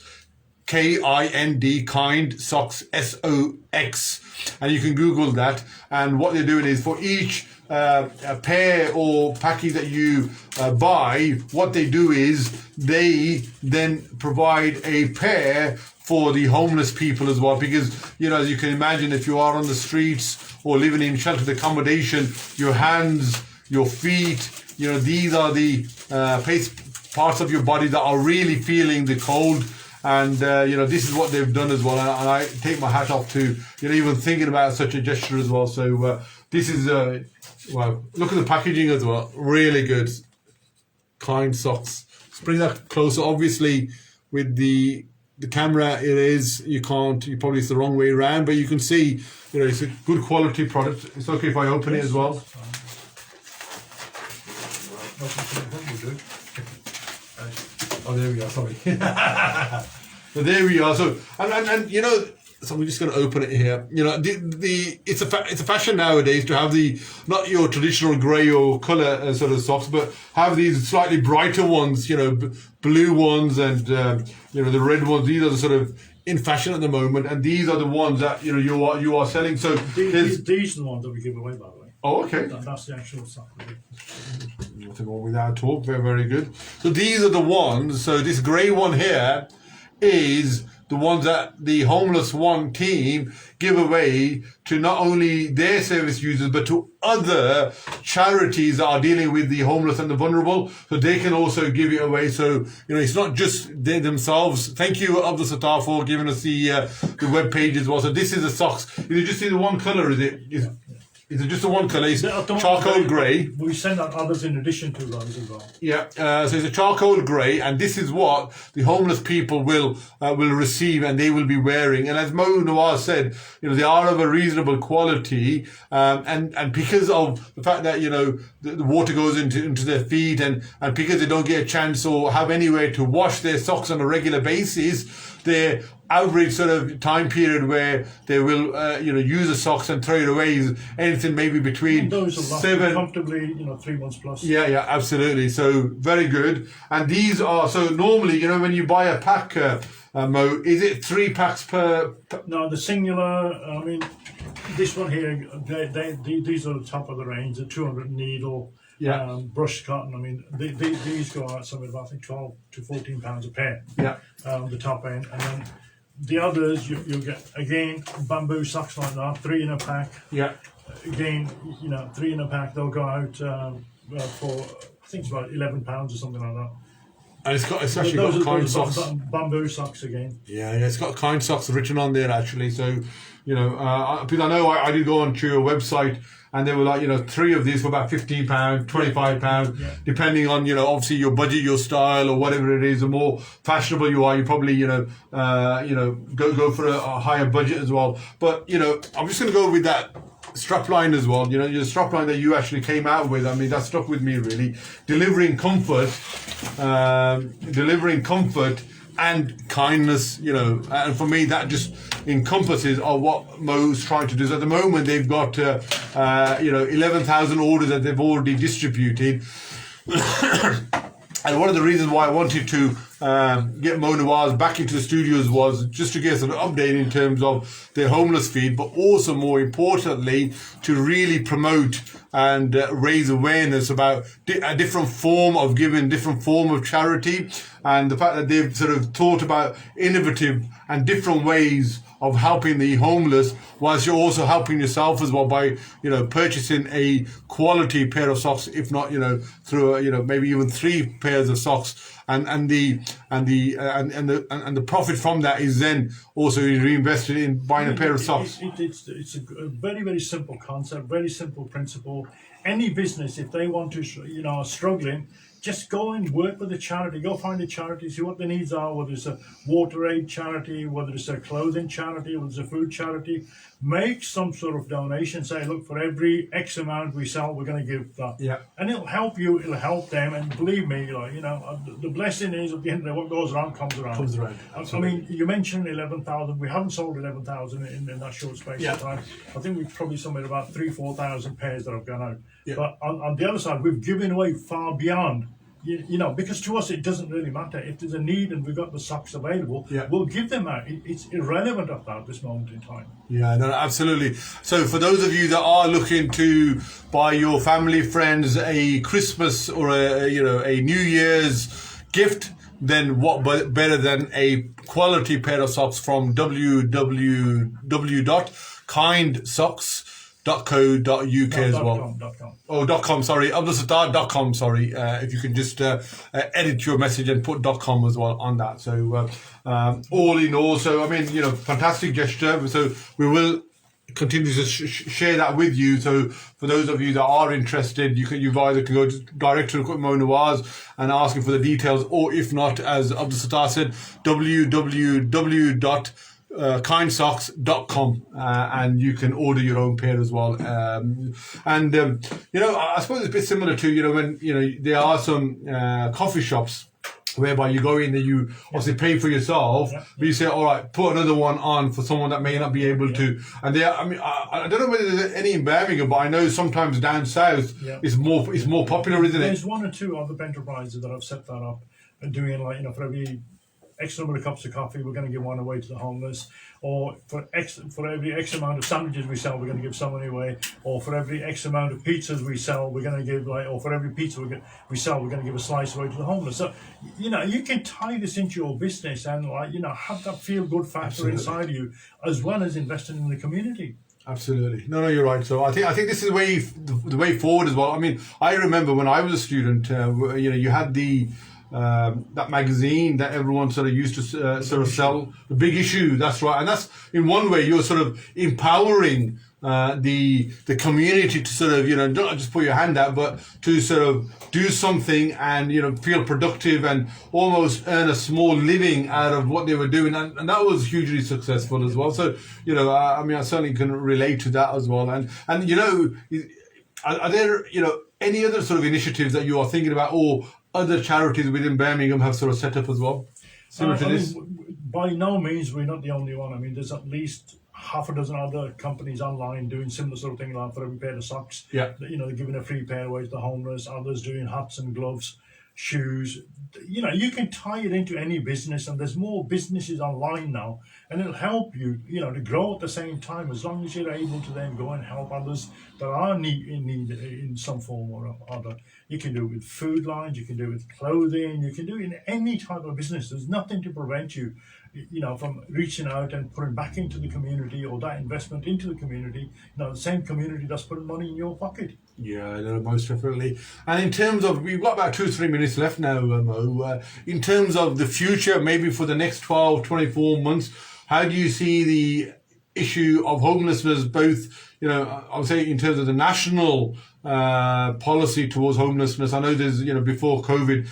KIND, Kind Socks, SOX, and you can Google that. And what they're doing is for each a pair or package that you buy, what they do is they then provide a pair for the homeless people as well, because as you can imagine, if you are on the streets or living in sheltered accommodation, your hands, your feet, these are the parts of your body that are really feeling the cold. And this is what they've done as well, and I take my hat off to even thinking about such a gesture as well. So this is wow, look at the packaging as well, really good. Kind Socks. Let's bring that closer. Obviously with the camera, you probably it's the wrong way around, but you can see it's a good quality product. It's okay if I open it as well. Oh, there we are. Sorry. So there we are. So and so we're just going to open it here. It's a fashion nowadays to have not your traditional grey or colour sort of socks, but have these slightly brighter ones. Blue ones and the red ones. These are the sort of in fashion at the moment, and these are the ones that you are selling. So these are the ones that we give away, by the way. Oh, okay. That's the actual sock. Nothing wrong with that at all. Very, very good. So these are the ones. So this grey one here is the ones that the Homeless One team give away to not only their service users, but to other charities that are dealing with the homeless and the vulnerable. So they can also give it away. So, it's not just they themselves. Thank you, Abdul Sattar, for giving us the web page as well. So this is the socks. Is it just in the one colour, is it? Is it just the one colour? It's charcoal grey. We send out others in addition to those as well. Yeah, so it's a charcoal grey, and this is what the homeless people will receive, and they will be wearing. And as Moe Nawaz said, they are of a reasonable quality, and because of the fact that the water goes into their feet, and because they don't get a chance or have anywhere to wash their socks on a regular basis, their average sort of time period where they will use the socks and throw it away is anything maybe between those are 7 comfortably 3 months plus. Yeah, absolutely. So very good. And these are so normally when you buy a pack, Mo, is it 3 packs per? No, the singular. I mean, this one here. These are the top of the range. The 200 needle. Yeah. Brushed cotton. I mean, these go out somewhere about I think 12 to 14 pounds a pair. Yeah. The top end, and then the others you'll get again bamboo socks like that, 3 in a pack. Yeah. Again, 3 in a pack. They'll go out for I think it's about £11 or something like that. And it's actually got Kind Socks. Bamboo socks again. Yeah, it's got Kind Socks written on there actually. So because I know I did go onto your website. And they were like, 3 of these for about £15, £25, depending on, obviously your budget, your style, or whatever it is. The more fashionable you are, you probably, go for a higher budget as well. But, I'm just going to go with that strapline as well. Your strapline that you actually came out with. I mean, that stuck with me really. Delivering comfort and kindness, and for me that just encompasses what Mo's trying to do. So at the moment they've got 11,000 orders that they've already distributed. And one of the reasons why I wanted to get Moe Nawaz back into the studios was just to get us an update in terms of their homeless feed, but also more importantly to really promote and raise awareness about a different form of giving, different form of charity, and the fact that they've sort of thought about innovative and different ways of helping the homeless, whilst you're also helping yourself as well by, purchasing a quality pair of socks, if not, through maybe even 3 pairs of socks, and the profit from that is then also reinvested in buying a pair of socks. It's a very, very simple concept, very simple principle. Any business, if they want to, are struggling, just go and work with a charity. Go find a charity, see what the needs are, whether it's a water aid charity, whether it's a clothing charity, whether it's a food charity. Make some sort of donation. Say, look, for every X amount we sell, we're going to give that. Yeah. And it'll help you, it'll help them. And believe me, the blessing is at the end of the day, what goes around comes around. Comes around. I mean, you mentioned 11,000. We haven't sold 11,000 in that short space of time. I think we've probably somewhere about 4,000 pairs that have gone out. Yeah. But on the other side, we've given away far beyond. Because to us it doesn't really matter. If there's a need and we've got the socks available, we'll give them out. It's irrelevant at this moment in time. Yeah, no, absolutely. So for those of you that are looking to buy your family, friends a Christmas or a New Year's gift, then what better than a quality pair of socks from www.kindsocks.co.uk as well. .com. Oh, .com, sorry. Abdulsattar.com, sorry. If you can just edit your message and put .com as well on that. So all in all, so I mean, fantastic gesture. So we will continue to share that with you. So for those of you that are interested, you've either can go direct to Moe Nawaz and ask him for the details, or if not, as Abdulsattar said, kindsocks.com and you can order your own pair as well. I suppose it's a bit similar to when there are some coffee shops whereby you go in and you obviously pay for yourself, but you say, all right, put another one on for someone that may not be able to. And I don't know whether there's any in Birmingham, but I know sometimes down south it's more popular, isn't it? There's one or two other enterprises that have set that up and doing for every X number of cups of coffee, we're going to give one away to the homeless, or for every X amount of sandwiches we sell, we're going to give someone away, or for every X amount of pizzas we sell, we're going to give or for every pizza we sell, we're going to give a slice away to the homeless. So you can tie this into your business and have that feel good factor inside you, as well as investing in the community. Absolutely. No, you're right. So I think this is the way forward as well. I mean, I remember when I was a student, you had that magazine that everyone sort of used to sort of sell, The Big Issue. That's right, and that's in one way you're sort of empowering the community to sort of not just put your hand out, but to sort of do something and feel productive and almost earn a small living out of what they were doing, and that was hugely successful as well. So I certainly can relate to that as well. And are there any other sort of initiatives that you are thinking about, or other charities within Birmingham have sort of set up as well? By no means we're not the only one. I mean, there's at least half a dozen other companies online doing similar sort of thing, like for every pair of socks. Yeah. They're giving a free pair away to the homeless. Others doing hats and gloves, shoes. You can tie it into any business, and there's more businesses online now, and it'll help you, to grow at the same time, as long as you're able to then go and help others that are in need in some form or other. You can do it with food lines, you can do it with clothing, you can do it in any type of business. There's nothing to prevent you, from reaching out and putting back into the community, or that investment into the community, the same community that's putting money in your pocket. Yeah, no, most definitely. And in terms of, we've got about 2 or 3 minutes left now, Mo. In terms of the future, maybe for the next 12, 24 months, how do you see the issue of homelessness, both, I would say in terms of the national policy towards homelessness? I know there's, before COVID,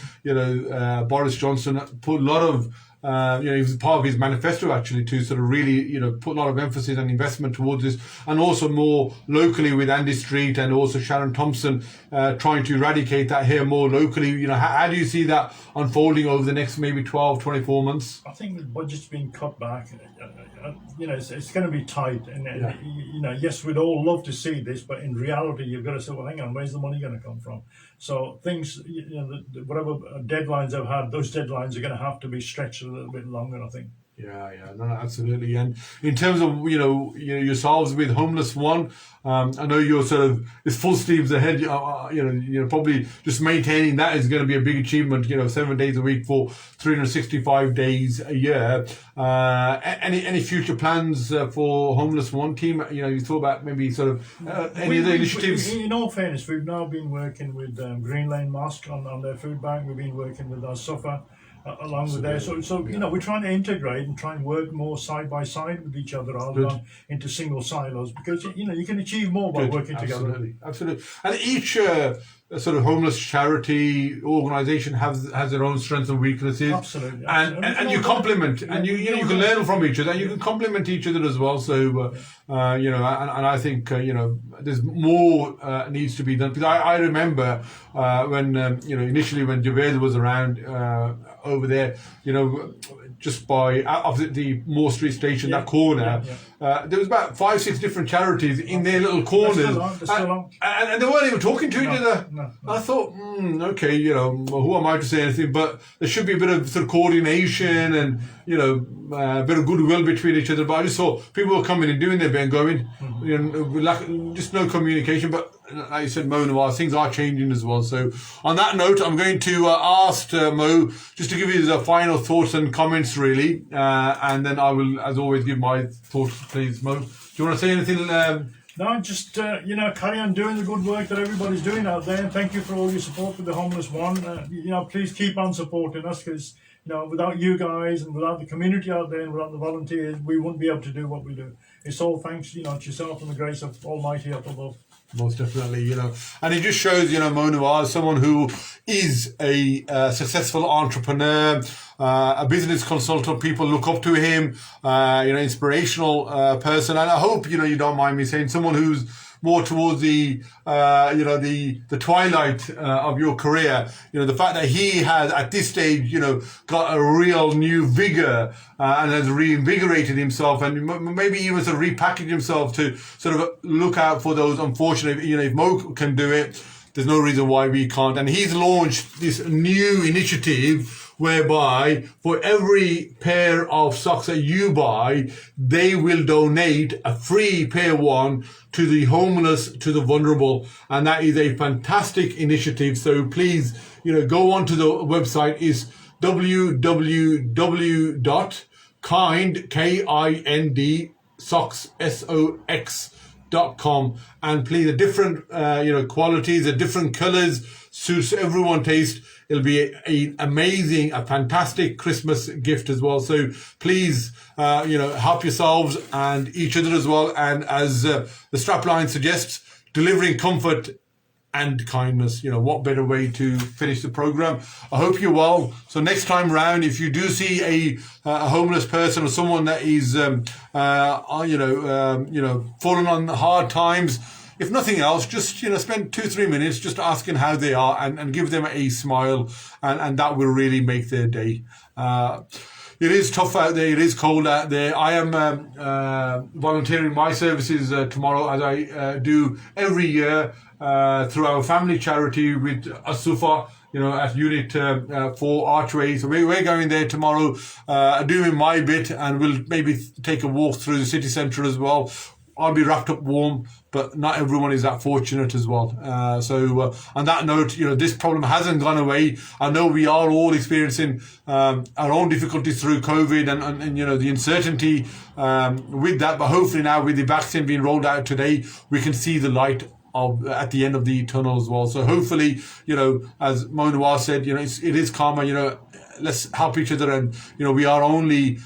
Boris Johnson put a lot of, it was part of his manifesto actually to sort of really, put a lot of emphasis and investment towards this, and also more locally with Andy Street and also Sharon Thompson trying to eradicate that here more locally. How do you see that unfolding over the next maybe 12, 24 months? I think the budget's been cut back. It's going to be tight, and yes, we'd all love to see this, but in reality, you've got to say, well, hang on, where's the money going to come from? So things, whatever deadlines I've had, those deadlines are going to have to be stretched a little bit longer, I think. Yeah, no, absolutely. And in terms of yourselves with Homeless One, I know you're sort of it's full steams ahead. Probably just maintaining that is going to be a big achievement. 7 days a week for 365 days a year. Any future plans for Homeless One team? You thought about maybe sort of any other initiatives? In all fairness, we've now been working with Green Lane Mosque on their food bank. We've been working with our Sufa along with there. So you know, we're trying to integrate and try and work more side by side with each other rather than into single silos, because you know you can achieve more by working together. Absolutely. And each sort of homeless charity organization has their own strengths and weaknesses. Absolutely. And you complement, and you can learn from each other, and you can complement each other as well. So you know, and I think you know, there's more needs to be done, because I remember when you know, initially when Javed was around over there, you know, just by opposite the Moore Street station, that corner, there was about 5-6 different charities in their little corners, and they weren't even talking to each other. I thought, okay, you know, who am I to say anything? But there should be a bit of sort of coordination and, you know, a bit of goodwill between each other. But I just saw people were coming and doing their bit and going, you know, just no communication. But like you said, Moe Nawaz, things are changing as well. So on that note, I'm going to ask Mo just to give you the final thoughts and comments, really. And then I will, as always, give my thoughts, please, Mo. Do you want to say anything? No, just you know, carry on doing the good work that everybody's doing out there, and thank you for all your support with the Homeless One. You know, please keep on supporting us, because you know, without you guys and without the community out there and without the volunteers, we wouldn't be able to do what we do. It's all thanks, you know, to yourself and the grace of Almighty up above. Most definitely, you know, and it just shows, you know, Moe Nawaz, someone who is a successful entrepreneur, a business consultant. People look up to him, you know, inspirational person. And I hope, you know, you don't mind me saying, someone who's more towards the, you know, the twilight of your career. You know, the fact that he has at this stage, you know, got a real new vigor and has reinvigorated himself, and maybe even sort of repackaged himself to sort of look out for those unfortunate, you know, if Mo can do it, there's no reason why we can't. And he's launched this new initiative whereby for every pair of socks that you buy, they will donate a free pair one to the homeless, to the vulnerable. And that is a fantastic initiative. So please, you know, go onto the website. Is www.kind, K-I-N-D, socks, SOX.com, and please, the different you know, qualities, the different colors, suits everyone's taste. It'll be an amazing, a fantastic Christmas gift as well. So please, you know, help yourselves and each other as well. And as the strapline suggests, delivering comfort and kindness. You know, what better way to finish the program? I hope you're well. So next time round, if you do see a homeless person or someone that is, you know, fallen on hard times, if nothing else, just, you know, spend 2-3 minutes just asking how they are, and give them a smile, and that will really make their day. It is tough out there. It is cold out there. I am volunteering my services tomorrow, as I do every year, through our family charity with Asufa, you know, at Unit 4 Archway. So we're going there tomorrow, doing my bit, and we'll maybe take a walk through the city centre as well. I'll be wrapped up warm, but not everyone is that fortunate as well. So on that note, you know, this problem hasn't gone away. I know we are all experiencing our own difficulties through COVID and you know, the uncertainty with that. But hopefully now, with the vaccine being rolled out today, we can see the light at the end of the tunnel as well. So hopefully, you know, as Moe Nawaz said, you know, it is karma, you know. Let's help each other, and you know, we are only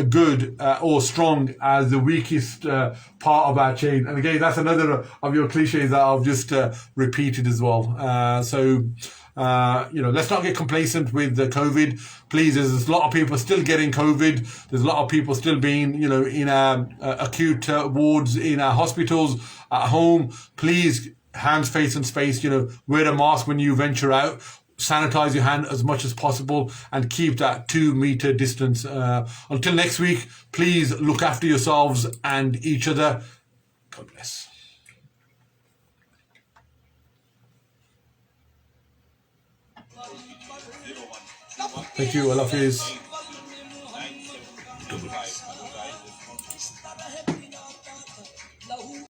good or strong as the weakest part of our chain. And again, that's another of your cliches that I've just repeated as well. So you know, let's not get complacent with the COVID. Please, there's a lot of people still getting COVID. There's a lot of people still being, you know, in our acute wards, in our hospitals, at home. Please, hands, face and space, you know, wear a mask when you venture out. Sanitize your hand as much as possible and keep that 2-meter distance. Until next week, please look after yourselves and each other. God bless. Thank you. Allah Hafiz.